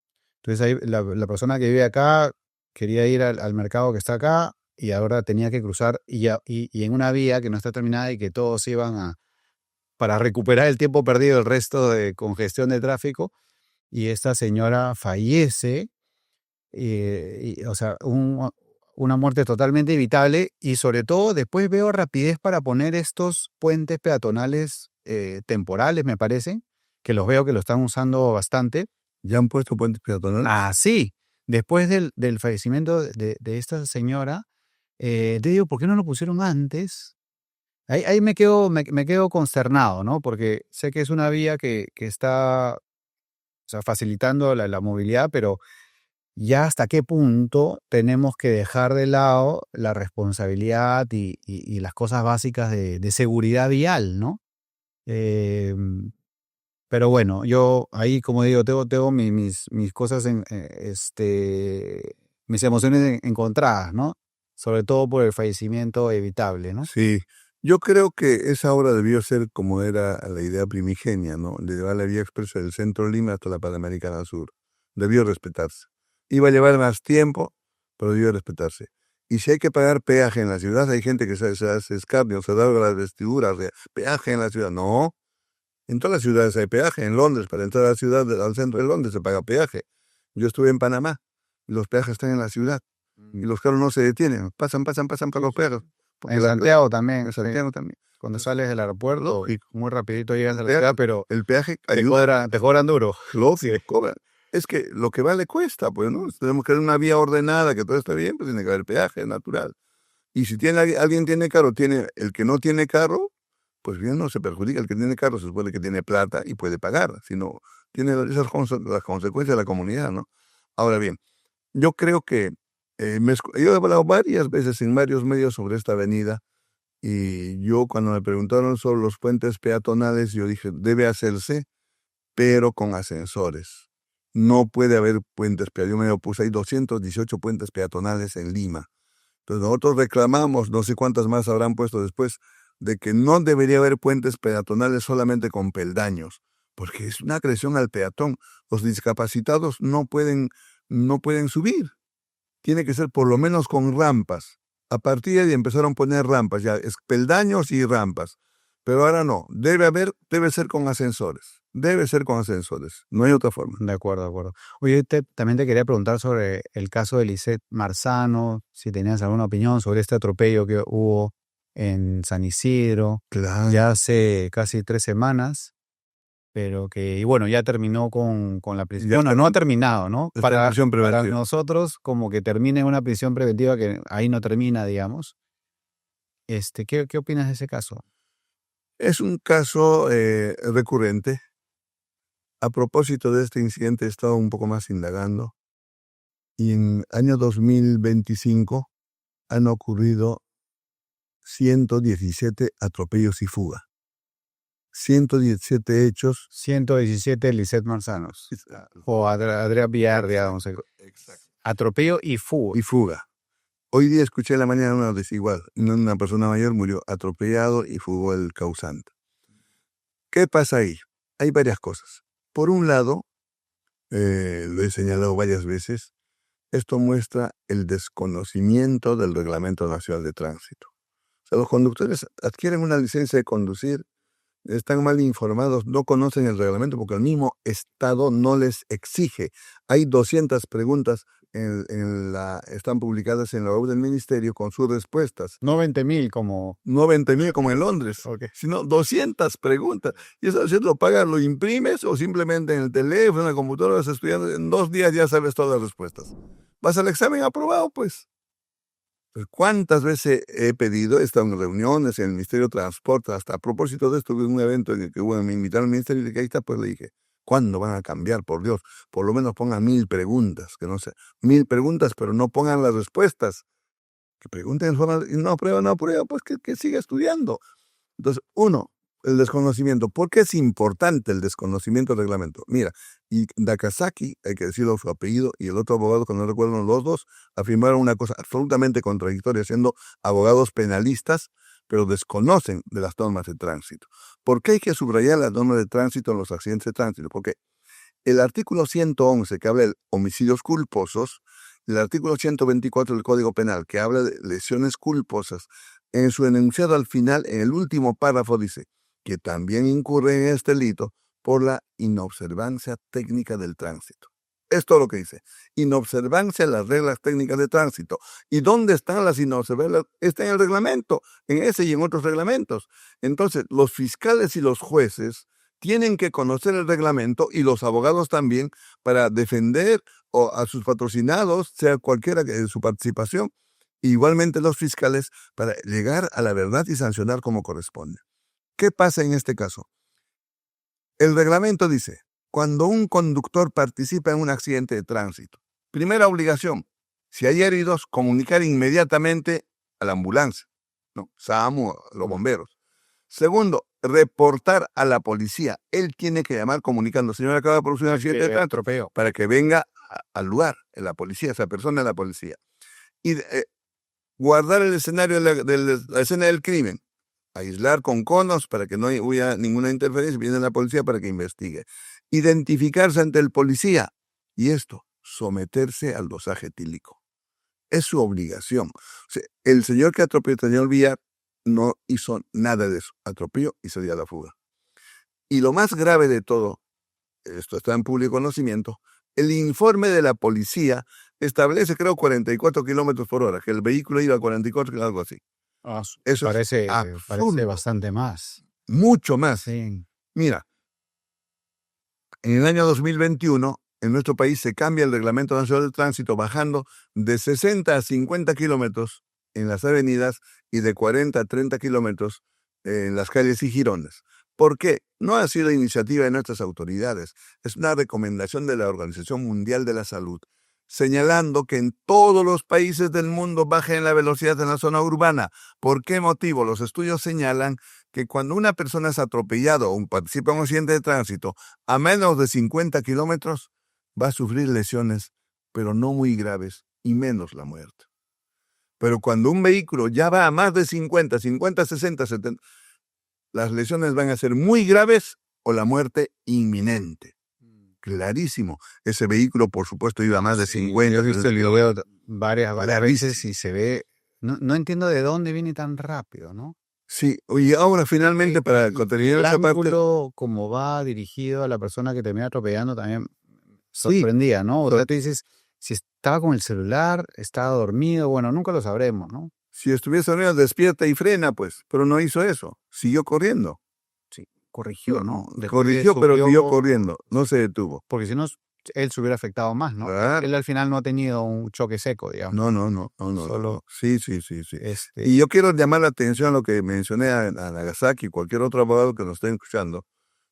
Entonces ahí la persona que vive acá quería ir al mercado que está acá y ahora tenía que cruzar y en una vía que no está terminada y que todos iban para recuperar el tiempo perdido, el resto de congestión de tráfico, y esta señora fallece, o sea, una muerte totalmente evitable y sobre todo después veo rapidez para poner estos puentes peatonales temporales, me parece, que los veo que lo están usando bastante. ¿Ya han puesto puentes peatonales? Ah, sí. Después del fallecimiento de esta señora, te digo, ¿por qué no lo pusieron antes? Ahí me quedo consternado, ¿no? Porque sé que es una vía que está, o sea, facilitando la movilidad, pero ya hasta qué punto tenemos que dejar de lado la responsabilidad y las cosas básicas de seguridad vial, ¿no? Pero bueno, yo ahí, como digo, tengo mis cosas, mis emociones encontradas, ¿no? Sobre todo por el fallecimiento evitable, ¿no? Sí. Yo creo que esa obra debió ser como era la idea primigenia, ¿no? De llevar la vía expresa del centro de Lima hasta la Panamericana Sur. Debió respetarse. Iba a llevar más tiempo, pero debió respetarse. Y si hay que pagar peaje en la ciudad, hay gente que se hace escarnio, se da las vestiduras de peaje en la ciudad. No, en todas las ciudades hay peaje. En Londres, para entrar a la ciudad, al centro de Londres, se paga peaje. Yo estuve en Panamá y los peajes están en la ciudad. Y los carros no se detienen. Pasan por los peajes. En Santiago también. En Santiago también. Cuando sales del aeropuerto, Lógico. muy rapidito llegas a la El peaje- ciudad, pero El peaje te ayuda. cobran duro. Lógico, cobran. Es que lo que vale cuesta, pues, ¿no? Tenemos que tener una vía ordenada, que todo esté bien, pues tiene que haber peaje, natural. Y si alguien tiene carro, el que no tiene carro, pues bien, no se perjudica. El que tiene carro se supone que tiene plata y puede pagar, sino tiene las consecuencias de la comunidad, ¿no? Ahora bien, yo creo que Yo he hablado varias veces en varios medios sobre esta avenida y yo cuando me preguntaron sobre los puentes peatonales, yo dije, debe hacerse, pero con ascensores. No puede haber puentes peatonales. Yo me opuse, hay 218 puentes peatonales en Lima. Entonces nosotros reclamamos, no sé cuántas más habrán puesto después, de que no debería haber puentes peatonales solamente con peldaños, porque es una agresión al peatón. Los discapacitados no pueden subir. Tiene que ser por lo menos con rampas. A partir de ahí empezaron a poner rampas, ya, peldaños y rampas. Pero ahora no, debe ser con ascensores. Debe ser con ascensores, no hay otra forma. De acuerdo, de acuerdo. Oye, también te quería preguntar sobre el caso de Lisette Marzano, si tenías alguna opinión sobre este atropello que hubo en San Isidro, Claro. ya hace casi 3 semanas, pero que, y bueno, ya terminó con la prisión. Ya Bueno, no ha terminado, ¿no? está en prisión Para preventiva. nosotros, como que termina en una prisión preventiva que ahí no termina, digamos. ¿Qué opinas de ese caso? Es un caso recurrente. A propósito de este incidente, he estado un poco más indagando. Y en año 2025 han ocurrido 117 atropellos y fuga. 117 hechos. 117 Lisette Marzanos. O Adrián Villar, digamos. Exacto. Atropello y fuga. Y fuga. Hoy día escuché en la mañana una desigual. Una persona mayor murió atropellado y fugó el causante. ¿Qué pasa ahí? Hay varias cosas. Por un lado, lo he señalado varias veces, esto muestra el desconocimiento del Reglamento Nacional de Tránsito. O sea, los conductores adquieren una licencia de conducir, están mal informados, no conocen el reglamento porque el mismo Estado no les exige. Hay 200 preguntas están publicadas en la web del Ministerio con sus respuestas. No 20.000 como... No 20.000 como en Londres, Okay. sino 200 preguntas. Y eso lo pagas, lo imprimes o simplemente en el teléfono, en la computadora, vas estudiando, en 2 días ya sabes todas las respuestas. Vas al examen aprobado, pues. ¿Cuántas veces he pedido? He estado en reuniones en el Ministerio de Transporte, hasta a propósito de esto, hubo un evento en el que me invitaron al Ministerio y que ahí está, pues le dije, ¿cuándo van a cambiar? Por Dios, por lo menos pongan 1000 preguntas, que no sé, 1000 preguntas, pero no pongan las respuestas. Que pregunten en forma, y no aprueba, pues que siga estudiando. Entonces, uno, el desconocimiento. ¿Por qué es importante el desconocimiento del reglamento? Mira, y Nakazaki, hay que decirlo su apellido, y el otro abogado, que no recuerdo, los dos, afirmaron una cosa absolutamente contradictoria, siendo abogados penalistas, pero desconocen de las normas de tránsito. ¿Por qué hay que subrayar las normas de tránsito en los accidentes de tránsito? Porque el artículo 111, que habla de homicidios culposos, el artículo 124 del Código Penal, que habla de lesiones culposas, en su enunciado al final, en el último párrafo, dice que también incurre en este delito por la inobservancia técnica del tránsito. Es todo lo que dice. Inobservancia de las reglas técnicas de tránsito. ¿Y dónde están las inobservancias? Está en el reglamento, en ese y en otros reglamentos. Entonces, los fiscales y los jueces tienen que conocer el reglamento y los abogados también para defender a sus patrocinados, sea cualquiera que su participación. Igualmente los fiscales para llegar a la verdad y sancionar como corresponde. ¿Qué pasa en este caso? El reglamento dice, cuando un conductor participa en un accidente de tránsito, primera obligación, si hay heridos, comunicar inmediatamente a la ambulancia, ¿no? SAMU, los bomberos. Segundo, reportar a la policía. Él tiene que llamar comunicando, señor, acaba de producir un accidente de tránsito, para que venga al lugar, la policía, esa persona es la policía. Y guardar el escenario de la escena del crimen, aislar con conos para que no hubiera ninguna interferencia, viene la policía para que investigue. Identificarse ante el policía y esto, someterse al dosaje etílico. Es su obligación. O sea, el señor que atropelló, el señor Villar, no hizo nada de eso. Atropelló y se dio a la fuga. Y lo más grave de todo, esto está en público conocimiento, el informe de la policía establece, creo, 44 kilómetros por hora, que el vehículo iba a 44, algo así. Eso parece bastante más. Mucho más. Sí. Mira, en el año 2021, en nuestro país se cambia el Reglamento Nacional de Tránsito bajando de 60 a 50 kilómetros en las avenidas y de 40 a 30 kilómetros en las calles y jirones. ¿Por qué? No ha sido iniciativa de nuestras autoridades, es una recomendación de la Organización Mundial de la Salud. señalando que en todos los países del mundo bajen la velocidad en la zona urbana. ¿Por qué motivo? Los estudios señalan que cuando una persona es atropellada o participa en un accidente de tránsito a menos de 50 kilómetros, va a sufrir lesiones, pero no muy graves, y menos la muerte. Pero cuando un vehículo ya va a más de 50, 60, 70, las lesiones van a ser muy graves o la muerte inminente. Clarísimo. Ese vehículo, por supuesto, iba a más de 50. Yo he visto el video varias veces y se ve... No entiendo de dónde viene tan rápido, ¿no? Sí, y ahora finalmente para terminar esa parte... El ángulo como va dirigido a la persona que termina atropellando también sorprendía, ¿no? O sea, tú dices, si estaba con el celular, estaba dormido, bueno, nunca lo sabremos, ¿no? Si estuviese dormido, despierta y frena, pues, pero no hizo eso, siguió corriendo. Sí, corrigió, ¿no? Corrigió, pero siguió corriendo, no se detuvo. Porque si no, él se hubiera afectado más, ¿no? Claro. Él al final no ha tenido un choque seco, digamos. No. Solo, Sí. Y yo quiero llamar la atención a lo que mencioné a Nagasaki, cualquier otro abogado que nos esté escuchando,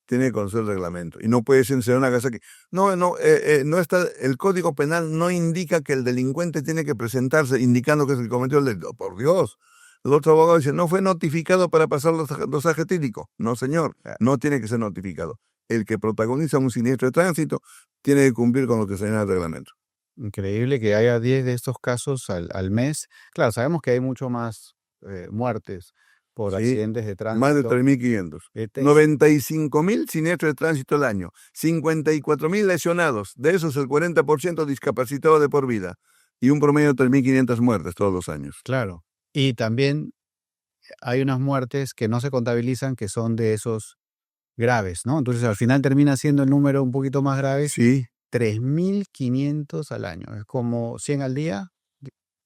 tiene que conocer el reglamento. Y no puede ser Nagasaki. No está, el Código Penal no indica que el delincuente tiene que presentarse indicando que es el cometió el delito. Por Dios. El otro abogado dice, no fue notificado para pasar los dosaje etílico. No, señor, no tiene que ser notificado. El que protagoniza un siniestro de tránsito tiene que cumplir con lo que señala el reglamento. Increíble que haya 10 de estos casos al mes. Claro, sabemos que hay mucho más muertes por accidentes de tránsito. Más de 3.500. 95.000 siniestros de tránsito al año. 54.000 lesionados. De esos, el 40% discapacitados de por vida. Y un promedio de 3.500 muertes todos los años. Claro. Y también hay unas muertes que no se contabilizan que son de esos graves, ¿no? Entonces, al final termina siendo el número un poquito más grave. Sí. 3.500 al año. Es como 100 al día.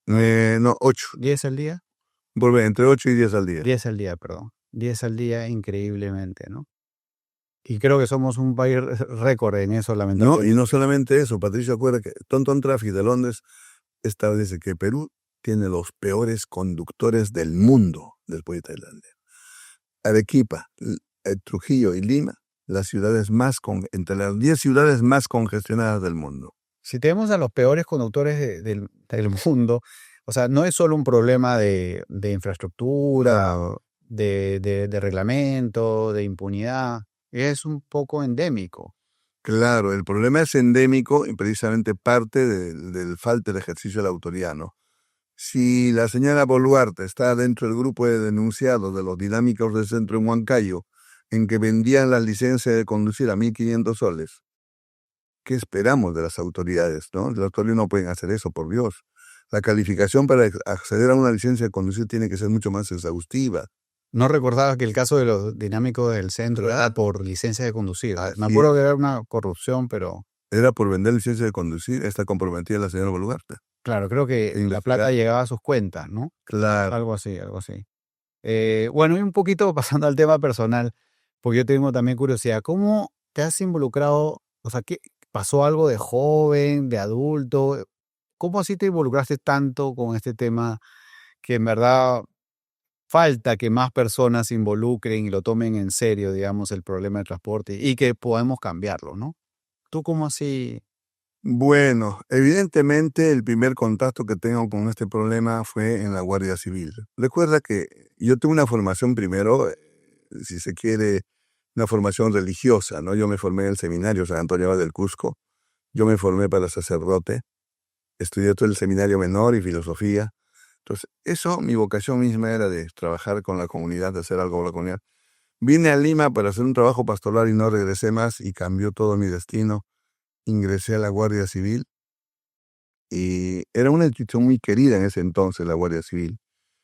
8. 10 al día. Entre 8 y 10 al día. 10 al día, perdón. 10 al día, increíblemente, ¿no? Y creo que somos un país récord en eso, lamentablemente. No, y no solamente eso. Patricio, acuerda que TomTom Traffic de Londres establece que Perú tiene los peores conductores del mundo después de Tailandia. Arequipa, Trujillo y Lima, las ciudades entre las 10 ciudades más congestionadas del mundo. Si tenemos a los peores conductores del mundo, o sea, no es solo un problema de infraestructura, de reglamento, de impunidad, es un poco endémico. Claro, el problema es endémico y precisamente parte del falta de ejercicio de la autoridad, ¿no? Si la señora Boluarte está dentro del grupo de denunciados de los dinámicos del centro en Huancayo, en que vendían las licencias de conducir a 1.500 soles, ¿qué esperamos de las autoridades, no? Las autoridades no pueden hacer eso, por Dios. La calificación para acceder a una licencia de conducir tiene que ser mucho más exhaustiva. No recordaba que el caso de los dinámicos del centro era por licencia de conducir. Me acuerdo que era una corrupción, pero... Era por vender licencia de conducir, está comprometida la señora Boluarte. Claro, creo que la plata llegaba a sus cuentas, ¿no? Claro. Algo así. Bueno, y un poquito pasando al tema personal, porque yo tengo también curiosidad. ¿Cómo te has involucrado? O sea, ¿qué pasó algo de joven, de adulto? ¿Cómo así te involucraste tanto con este tema que en verdad falta que más personas se involucren y lo tomen en serio, digamos, el problema del transporte y que podemos cambiarlo, ¿no? ¿Tú cómo así? Bueno, evidentemente el primer contacto que tengo con este problema fue en la Guardia Civil. Recuerda que yo tuve una formación primero, si se quiere, una formación religiosa, ¿no? Yo me formé en el seminario San Antonio Abad del Cusco, yo me formé para sacerdote, estudié todo el seminario menor y filosofía. Entonces, mi vocación misma era de trabajar con la comunidad, de hacer algo con la comunidad. Vine a Lima para hacer un trabajo pastoral y no regresé más y cambió todo mi destino. Ingresé a la Guardia Civil y era una institución muy querida en ese entonces, la Guardia Civil,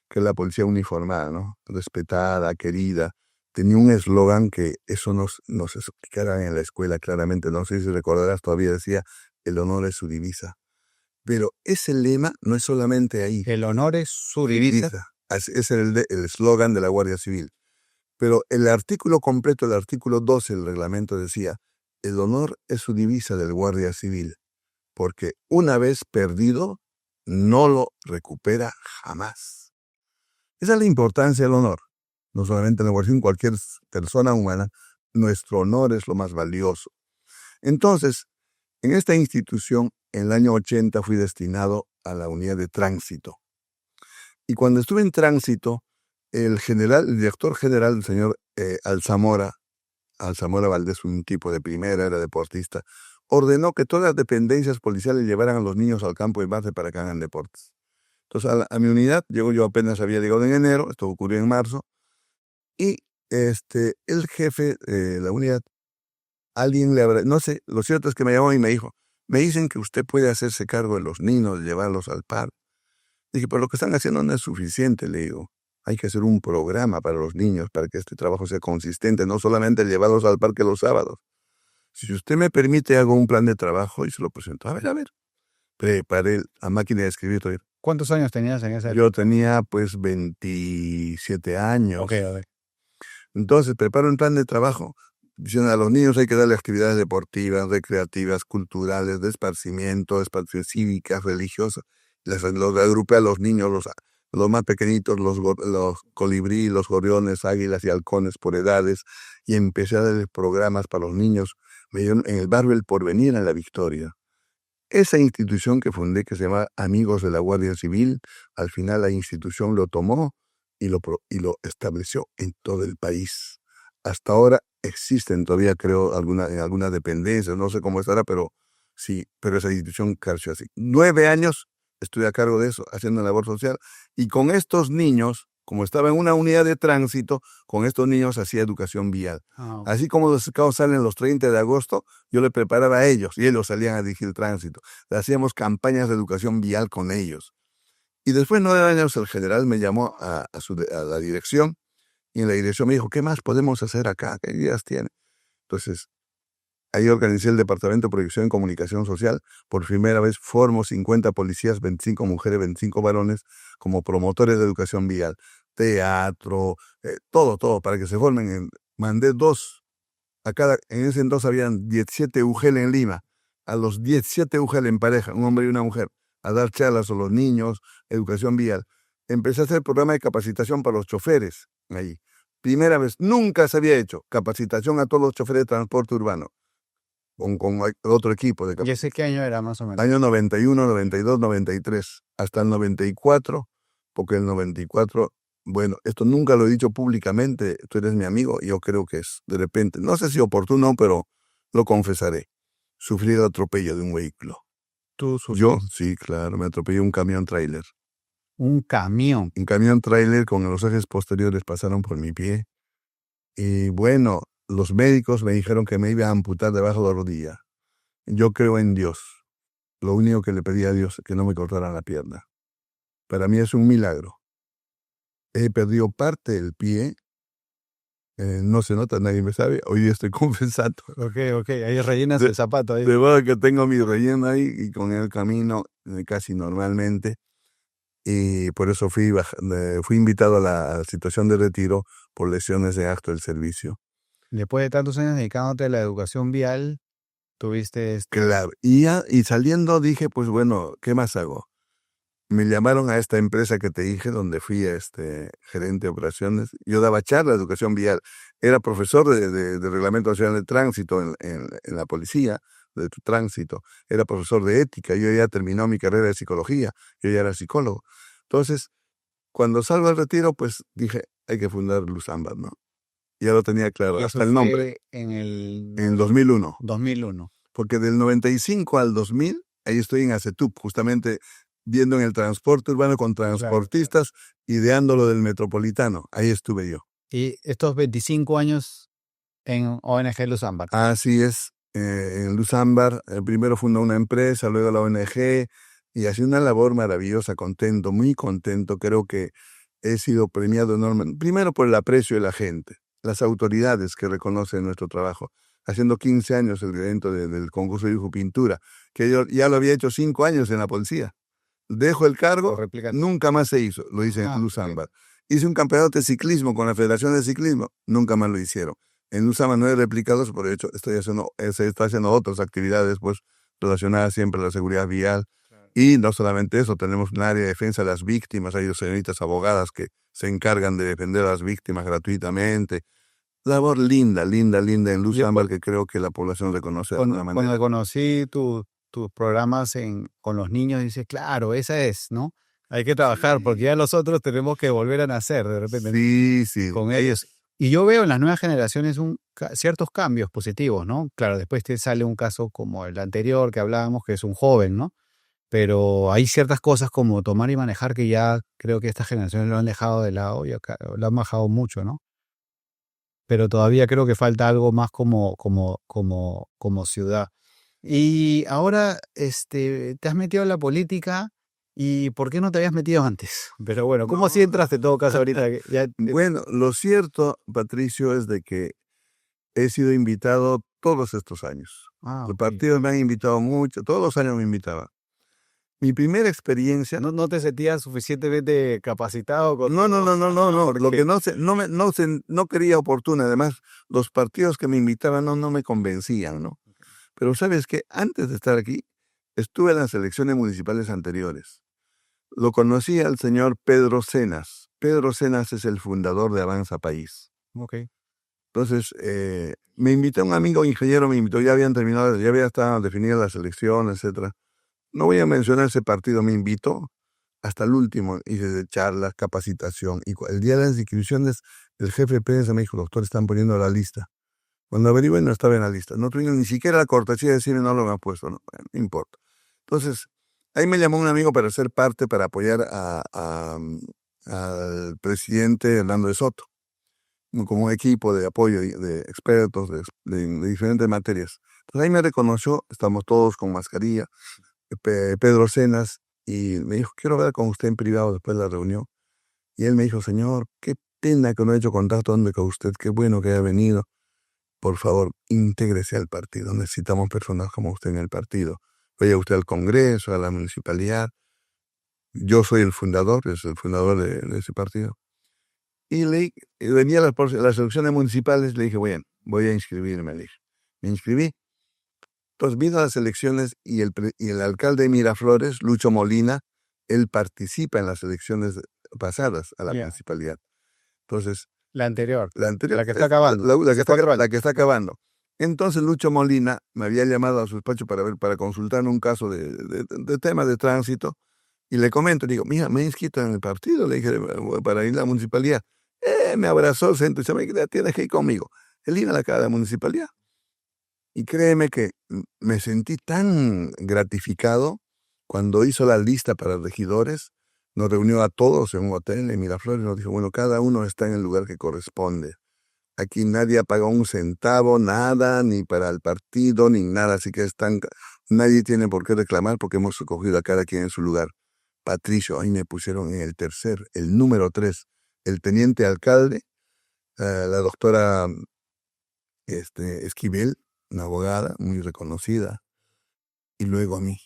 que es la policía uniformada, ¿no? Respetada, querida. Tenía un eslogan que eso nos explicaran en la escuela claramente, no sé si recordarás, todavía decía, el honor es su divisa. Pero ese lema no es solamente ahí. El honor es su divisa. Ese es el eslogan de la Guardia Civil. Pero el artículo completo, el artículo 12 del reglamento decía, el honor es su divisa del Guardia Civil, porque una vez perdido, no lo recupera jamás. Esa es la importancia del honor. No solamente en la Guardia Civil, cualquier persona humana, nuestro honor es lo más valioso. Entonces, en esta institución en el año 80 fui destinado a la unidad de tránsito. Y cuando estuve en tránsito, el director general, el señor Alzamora Valdés, un tipo de primera, era deportista, ordenó que todas las dependencias policiales llevaran a los niños al campo de base para que hagan deportes. Entonces a mi unidad, yo apenas había llegado en enero, esto ocurrió en marzo, y el jefe de la unidad, alguien le habrá, no sé, lo cierto es que me llamó y me dijo, me dicen que usted puede hacerse cargo de los niños, llevarlos al parque. Dije, pero lo que están haciendo no es suficiente, le digo. Hay que hacer un programa para los niños, para que este trabajo sea consistente, no solamente llevarlos al parque los sábados. Si usted me permite, hago un plan de trabajo y se lo presento. A ver. Preparé a máquina de escribir. ¿Cuántos años tenías en esa época? Yo tenía pues 27 años. Ok. Entonces preparo un plan de trabajo. Diciendo a los niños hay que darle actividades deportivas, recreativas, culturales, de esparcimiento cívicas, religiosas. Los agrupé a los niños, los más pequeñitos, los colibrí, los gorriones, águilas y halcones por edades, y empecé a darles programas para los niños. Me dieron en el barrio El Porvenir, en La Victoria. Esa institución que fundé, que se llama Amigos de la Guardia Civil, al final la institución lo tomó y lo estableció en todo el país. Hasta ahora existen todavía, creo, en algunas dependencias, no sé cómo estará, pero sí, pero esa institución creció así. 9 años estuve a cargo de eso, haciendo labor social, y con estos niños, como estaba en una unidad de tránsito, con estos niños hacía educación vial. Okay. Así como los scouts salen los 30 de agosto, yo le preparaba a ellos, y ellos salían a dirigir el tránsito. Hacíamos campañas de educación vial con ellos. Y después de 9 años, el general me llamó a la dirección, y en la dirección me dijo, ¿qué más podemos hacer acá? ¿Qué ideas tiene? Entonces, ahí organicé el Departamento de Proyección en Comunicación Social. Por primera vez formo 50 policías, 25 mujeres, 25 varones, como promotores de educación vial. Teatro, todo, para que se formen. Mandé 2 a cada, en ese entonces habían 17 UGEL en Lima, a los 17 UGEL en pareja, un hombre y una mujer, a dar charlas a los niños, educación vial. Empecé a hacer programa de capacitación para los choferes ahí. Primera vez, nunca se había hecho capacitación a todos los choferes de transporte urbano. Con otro equipo de ¿Y ese qué año era más o menos? Año 91, 92, 93, hasta el 94, porque el 94, bueno, esto nunca lo he dicho públicamente, tú eres mi amigo, y yo creo que es de repente, no sé si oportuno, pero lo confesaré, sufrí el atropello de un vehículo. ¿Tú sufriste? Yo, sí, claro, me atropellé un camión tráiler. ¿Un camión? Un camión tráiler con los ejes posteriores pasaron por mi pie, y bueno, los médicos me dijeron que me iba a amputar debajo de la rodilla. Yo creo en Dios. Lo único que le pedí a Dios es que no me cortara la pierna. Para mí es un milagro. He perdido parte del pie. No se nota, nadie me sabe. Hoy día estoy confesando. Ok. Ahí rellenas el zapato. Ahí. De modo que tengo mi relleno ahí y con el camino casi normalmente. Y por eso fui invitado a la situación de retiro por lesiones de acto del servicio. Después de tantos años dedicándote a la educación vial, tuviste... Claro. Y saliendo dije, pues bueno, ¿qué más hago? Me llamaron a esta empresa que te dije, donde fui gerente de operaciones. Yo daba charlas de educación vial. Era profesor de Reglamento Nacional de Tránsito en la policía, de tránsito. Era profesor de ética. Yo ya terminó mi carrera de psicología. Yo ya era psicólogo. Entonces, cuando salgo al retiro, pues dije, hay que fundar Luz Ámbar, ¿no? Ya lo tenía claro, hasta el nombre. En 2001. 2001. Porque del 95 al 2000, ahí estoy en ACETUP, justamente viendo en el transporte urbano con transportistas, ideando lo del metropolitano. Ahí estuve yo. ¿Y estos 25 años en ONG Luz Ámbar? Así es. En Luz Ámbar, primero fundó una empresa, luego la ONG, y hacía una labor maravillosa, contento, muy contento. Creo que he sido premiado enormemente. Primero por el aprecio de la gente, las autoridades que reconocen nuestro trabajo. Haciendo 15 años el evento del concurso de dibujo pintura, que yo ya lo había hecho 5 años en la policía. Dejo el cargo, nunca más se hizo, lo hice en Luz Ámbar. Hice un campeonato de ciclismo con la Federación de Ciclismo, nunca más lo hicieron. En Luz Ámbar no he replicado eso, por hecho estoy haciendo otras actividades pues, relacionadas siempre a la seguridad vial. Claro. Y no solamente eso, tenemos un área de defensa de las víctimas, hay señoritas abogadas que se encargan de defender a las víctimas gratuitamente. Labor linda en Luz Ámbar que creo que la población reconoce de alguna manera. Cuando conocí tu tus programas con los niños, dices, claro, esa es, ¿no? Hay que trabajar porque ya nosotros tenemos que volver a nacer de repente Sí. con ellos. Y yo veo en las nuevas generaciones ciertos cambios positivos, ¿no? Claro, después te sale un caso como el anterior que hablábamos, que es un joven, ¿no? Pero hay ciertas cosas como tomar y manejar que ya creo que estas generaciones lo han dejado de lado y acá lo han bajado mucho, ¿no? Pero todavía creo que falta algo más como ciudad. Y ahora te has metido en la política y ¿por qué no te habías metido antes? Pero bueno, ¿cómo así entraste en todo caso ahorita? Bueno, lo cierto, Patricio, es de que he sido invitado todos estos años. Los Ok. partidos me han invitado mucho, todos los años me invitaban. Mi primera experiencia... ¿No te sentías suficientemente capacitado? No. Lo que no quería oportuno. Además, los partidos que me invitaban no me convencían, ¿no? Pero sabes que antes de estar aquí, estuve en las elecciones municipales anteriores. Lo conocí al señor Pedro Cenas. Pedro Cenas es el fundador de Avanza País. Ok. Entonces, me invitó un amigo ingeniero, ya habían terminado, ya había estado definidas las elecciones, etc. No voy a mencionar ese partido, me invitó hasta el último, hice de charlas, capacitación. Y el día de las inscripciones, el jefe de prensa me dijo, doctor, están poniendo la lista. Cuando averigué, no estaba en la lista. No tuvieron ni siquiera la cortesía de decirme, no lo han puesto, no, bueno, no importa. Entonces, ahí me llamó un amigo para ser parte, para apoyar al presidente Hernando de Soto, como un equipo de apoyo de expertos de diferentes materias. Entonces ahí me reconoció, estamos todos con mascarilla, Pedro Cenas, y me dijo, quiero hablar con usted en privado después de la reunión. Y él me dijo, señor, qué pena que no he hecho contacto con usted, qué bueno que haya venido. Por favor, intégrese al partido. Necesitamos personas como usted en el partido. Vaya usted al Congreso, a la municipalidad. Yo soy el fundador, es el fundador de ese partido. Y venía las elecciones municipales, le dije, bueno, voy a inscribirme, le dije. Me inscribí. Entonces vino a las elecciones y el alcalde de Miraflores, Lucho Molina, él participa en las elecciones pasadas a la municipalidad. Entonces, la anterior, la que está acabando. La que está acabando. Entonces Lucho Molina me había llamado a su despacho para consultar un caso de tema de tránsito, y le comento, digo, mira, me he inscrito en el partido, le dije, para ir a la municipalidad. Me abrazó el centro y dice, mira, tienes que ir conmigo. Él iba a la municipalidad. Y créeme que me sentí tan gratificado cuando hizo la lista para regidores. Nos reunió a todos en un hotel en Miraflores y nos dijo, bueno, cada uno está en el lugar que corresponde. Aquí nadie ha pagado un centavo, nada, ni para el partido, ni nada. Así que nadie tiene por qué reclamar porque hemos escogido a cada quien en su lugar. Patricio, ahí me pusieron en el número 3, el teniente alcalde, la doctora Esquivel, una abogada muy reconocida, y luego a mí.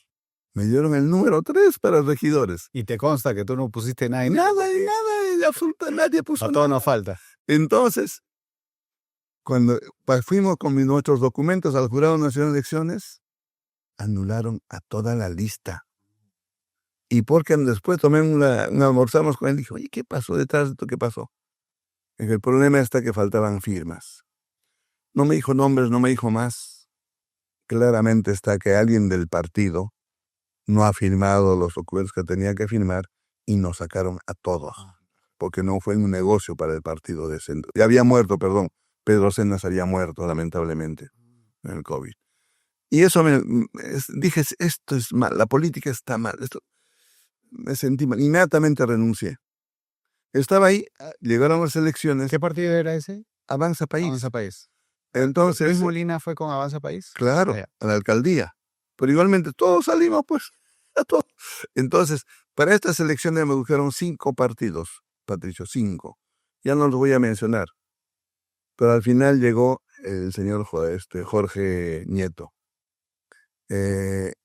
Me dieron el número 3 para regidores. Y te consta que tú no pusiste nada. Absolutamente nadie puso nada. A nada. todos nos falta. Entonces, cuando fuimos con nuestros documentos al Jurado Nacional de Elecciones, anularon a toda la lista. Y porque después almorzamos con él, dijo, oye, ¿qué pasó detrás de esto? ¿Qué pasó? El problema está que faltaban firmas. No me dijo nombres, no me dijo más. Claramente está que alguien del partido no ha firmado los documentos que tenía que firmar y nos sacaron a todos, porque no fue un negocio para el partido de centro. Ya había muerto, perdón, Pedro Cenas había muerto lamentablemente en el COVID. Y eso dije, esto es mal, la política está mal. Me sentí mal, inmediatamente renuncié. Estaba ahí, llegaron las elecciones. ¿Qué partido era ese? Avanza País. Avanza País. Entonces, ¿Luis Molina fue con Avanza País? Claro, a la alcaldía. Pero igualmente todos salimos, pues, a todos. Entonces, para estas elecciones me buscaron 5 partidos, Patricio, 5. Ya no los voy a mencionar. Pero al final llegó el señor Jorge Nieto.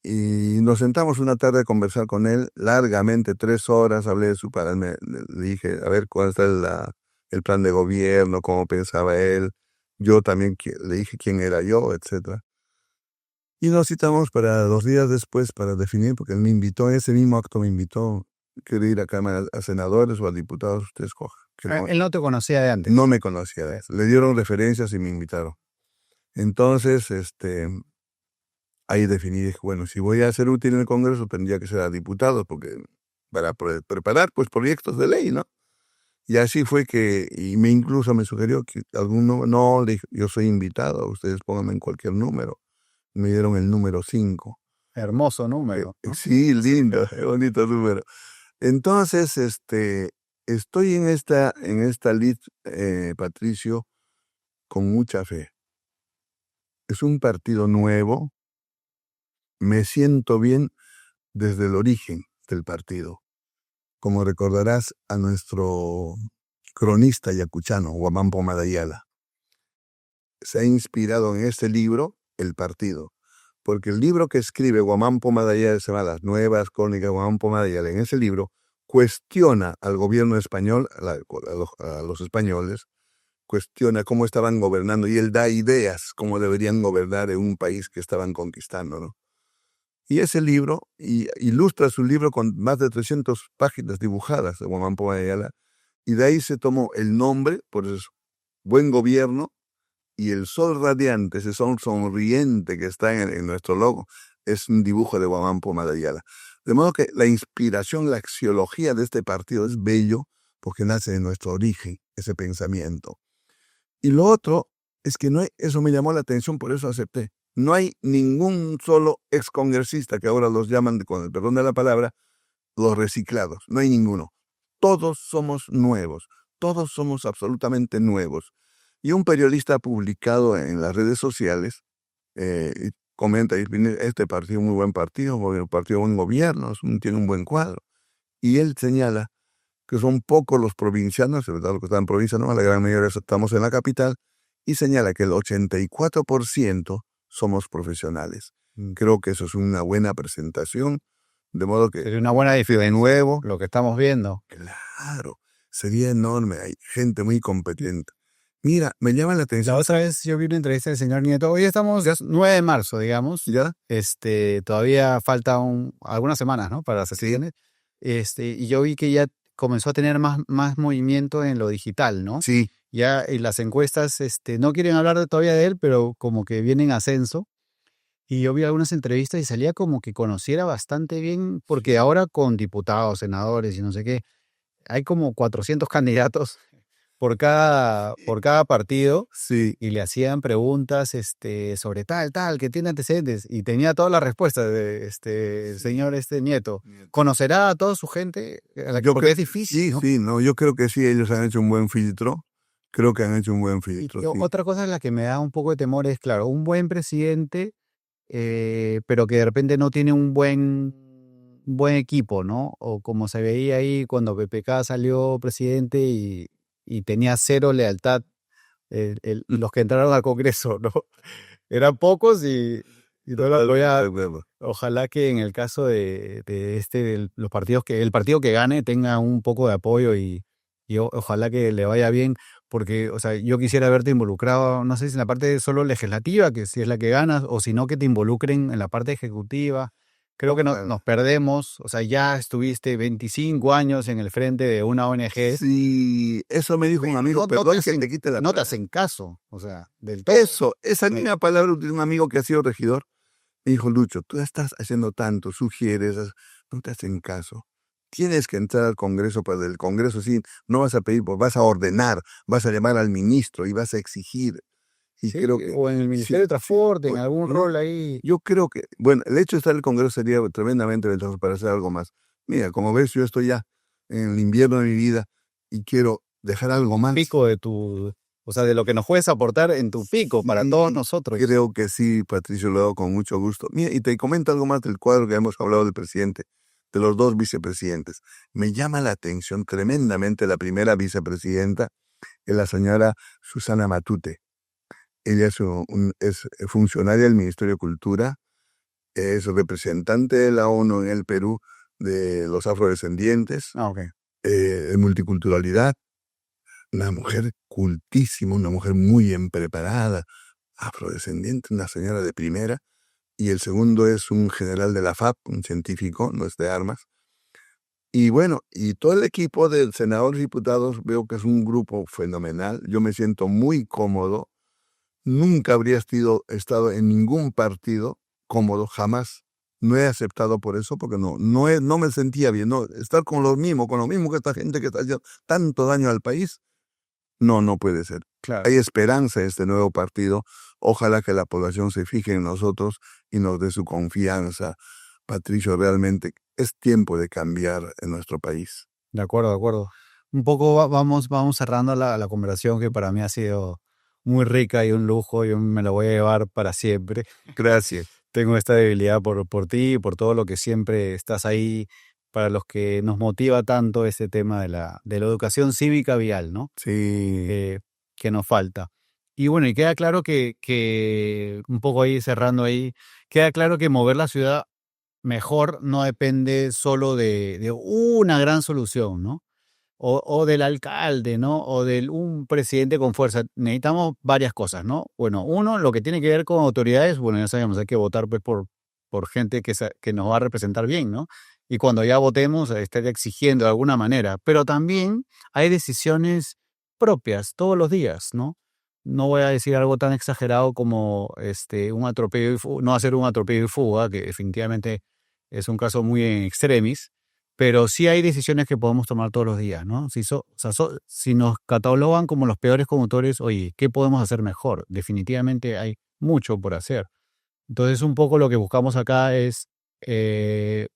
Y nos sentamos una tarde a conversar con él largamente, 3 horas, hablé de su plan, le dije, a ver, cuál está el plan de gobierno, cómo pensaba él. Yo también le dije quién era yo, etc. Y nos citamos para 2 días después para definir, porque él me invitó, ese mismo acto me invitó, quería ir a Cámara, a senadores o a diputados, usted escoja. Él no te conocía de antes. No me conocía de eso. Le dieron referencias y me invitaron. Entonces, ahí definí, dije, bueno, si voy a ser útil en el Congreso tendría que ser a diputados, porque para preparar pues proyectos de ley, ¿no? Y así fue que, y incluso me sugirió que alguno, no, le dije, yo soy invitado, ustedes pónganme en cualquier número. Me dieron el número 5. Hermoso número, ¿no? Sí, lindo, bonito número. Entonces, estoy en esta lid, Patricio, con mucha fe. Es un partido nuevo, me siento bien desde el origen del partido. Como recordarás a nuestro cronista yacuchano, Guamampo Madayala, se ha inspirado en este libro el partido, porque el libro que escribe Guamampo Madayala se llama Las Nuevas Crónicas de Guamampo Madayala. En ese libro cuestiona al gobierno español, a los españoles, cuestiona cómo estaban gobernando y él da ideas cómo deberían gobernar en un país que estaban conquistando, ¿no? Y ese libro, ilustra su libro con más de 300 páginas dibujadas de Guamampo Madayala, y de ahí se tomó el nombre, por eso, Buen Gobierno, y el sol radiante, ese sol sonriente que está en nuestro logo, es un dibujo de Guamampo Madayala. De modo que la inspiración, la axiología de este partido es bello, porque nace de nuestro origen, ese pensamiento. Y lo otro es que eso me llamó la atención, por eso acepté. No hay ningún solo excongresista, que ahora los llaman, con el perdón de la palabra, los reciclados. No hay ninguno. Todos somos nuevos. Todos somos absolutamente nuevos. Y un periodista ha publicado en las redes sociales, comenta, este partido es un muy buen partido, un partido buen gobierno, tiene un buen cuadro. Y él señala que son pocos los provincianos, sobre todo los que están en provincia, no, la gran mayoría estamos en la capital, y señala que el 84% somos profesionales. Creo que eso es una buena presentación, de modo que... Sería una buena definición de nuevo, lo que estamos viendo. Claro, sería enorme, hay gente muy competente. Mira, me llama la atención... La otra vez yo vi una entrevista del señor Nieto, hoy estamos ya 9 de marzo, digamos. ¿Ya? Todavía falta algunas semanas, ¿no? Para las sesiones. Y yo vi que ya comenzó a tener más movimiento en lo digital, ¿no? Sí. Ya en las encuestas no quieren hablar todavía de él, pero como que viene en ascenso. Y yo vi algunas entrevistas y salía como que conociera bastante bien, porque ahora con diputados, senadores y no sé qué, hay como 400 candidatos por cada partido. Sí. Y le hacían preguntas sobre tal, que tiene antecedentes. Y tenía todas las respuestas de el señor Nieto. ¿Conocerá a toda su gente? Porque es difícil, sí, ¿no? Sí, no, yo creo que sí, ellos han hecho un buen filtro. Creo que han hecho un buen filtro. Sí. Otra cosa en la que me da un poco de temor es, claro, un buen presidente, pero que de repente no tiene un buen equipo, ¿no? O como se veía ahí cuando PPK salió presidente y tenía cero lealtad los que entraron al Congreso, ¿no? Eran pocos y no la voy a... Ojalá que en el caso de los partidos, que el partido que gane tenga un poco de apoyo y ojalá que le vaya bien, porque, o sea, yo quisiera verte involucrado, no sé si en la parte solo legislativa, que si es la que ganas, o si no, que te involucren en la parte ejecutiva. Creo que nos perdemos, o sea, ya estuviste 25 años en el frente de una ONG. Sí, eso me dijo un amigo, perdón que te quite la... No te hacen caso, o sea, del todo. Esa misma palabra de un amigo que ha sido regidor, me dijo, Lucho, tú estás haciendo tanto, sugieres, no te hacen caso. Tienes que entrar al Congreso, pero del Congreso sí, no vas a pedir, pues vas a ordenar, vas a llamar al ministro y vas a exigir. Y sí, creo que, o en el Ministerio de Transporte, en algún rol ahí. Yo creo que, bueno, el hecho de estar en el Congreso sería tremendamente ventajoso para hacer algo más. Mira, como ves, yo estoy ya en el invierno de mi vida y quiero dejar algo más. Pico o sea, de lo que nos puedes aportar en tu pico para todos nosotros. Creo que sí, Patricio, lo hago con mucho gusto. Mira, y te comento algo más del cuadro que hemos hablado del presidente, de los dos vicepresidentes. Me llama la atención tremendamente la primera vicepresidenta, es la señora Susana Matute. Ella es funcionaria del Ministerio de Cultura, es representante de la ONU en el Perú de los afrodescendientes, de multiculturalidad, una mujer cultísima, una mujer muy bien preparada, afrodescendiente, una señora de primera, y el segundo es un general de la FAP, un científico, no es de armas. Y bueno, y todo el equipo de senadores y diputados veo que es un grupo fenomenal, yo me siento muy cómodo, nunca habría estado en ningún partido cómodo, jamás. No he aceptado por eso, porque no me sentía bien. No, estar con lo mismo que esta gente que está haciendo tanto daño al país, no puede ser. Claro. Hay esperanza en este nuevo partido. Ojalá que la población se fije en nosotros y nos dé su confianza. Patricio, realmente es tiempo de cambiar en nuestro país. De acuerdo, de acuerdo. Un poco vamos cerrando la conversación, que para mí ha sido muy rica y un lujo. Yo me la voy a llevar para siempre. Gracias. Tengo esta debilidad por ti y por todo lo que siempre estás ahí, para los que nos motiva tanto este tema de la educación cívica vial, ¿no? Sí. Que nos falta. Y bueno, y queda claro que un poco ahí cerrando ahí, queda claro que mover la ciudad mejor no depende solo de una gran solución, ¿no? O del alcalde, ¿no? O de un presidente con fuerza. Necesitamos varias cosas, ¿no? Bueno, uno, lo que tiene que ver con autoridades, bueno, ya sabemos, hay que votar pues, por gente que nos va a representar bien, ¿no? Y cuando ya votemos, estar exigiendo de alguna manera. Pero también hay decisiones propias todos los días, ¿no? No voy a decir algo tan exagerado como un atropello no hacer un atropello y fuga, que definitivamente es un caso muy en extremis, pero sí hay decisiones que podemos tomar todos los días, ¿no? Si nos catalogan como los peores conductores, oye, ¿qué podemos hacer mejor? Definitivamente hay mucho por hacer. Entonces, un poco lo que buscamos acá es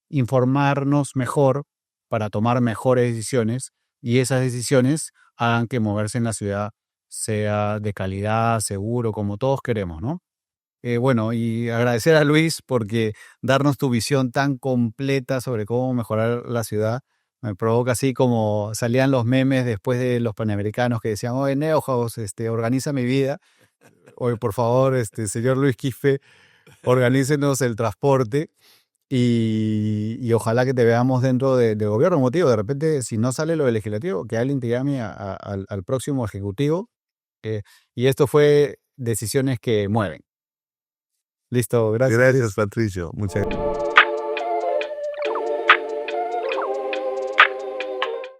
informarnos mejor para tomar mejores decisiones, y esas decisiones hagan que moverse en la ciudad sea de calidad, seguro, como todos queremos, ¿no? Bueno, y agradecer a Luis porque darnos tu visión tan completa sobre cómo mejorar la ciudad me provoca, así como salían los memes después de los Panamericanos que decían, oye, Neuhaus, organiza mi vida. Oye, por favor, señor Luis Quispe, organícenos el transporte y ojalá que te veamos dentro de gobierno. Motivo, de repente, si no sale lo del legislativo, que alguien te llame al próximo ejecutivo. Y esto fue Decisiones que Mueven. Listo, gracias. Gracias, Patricio. Muchas gracias.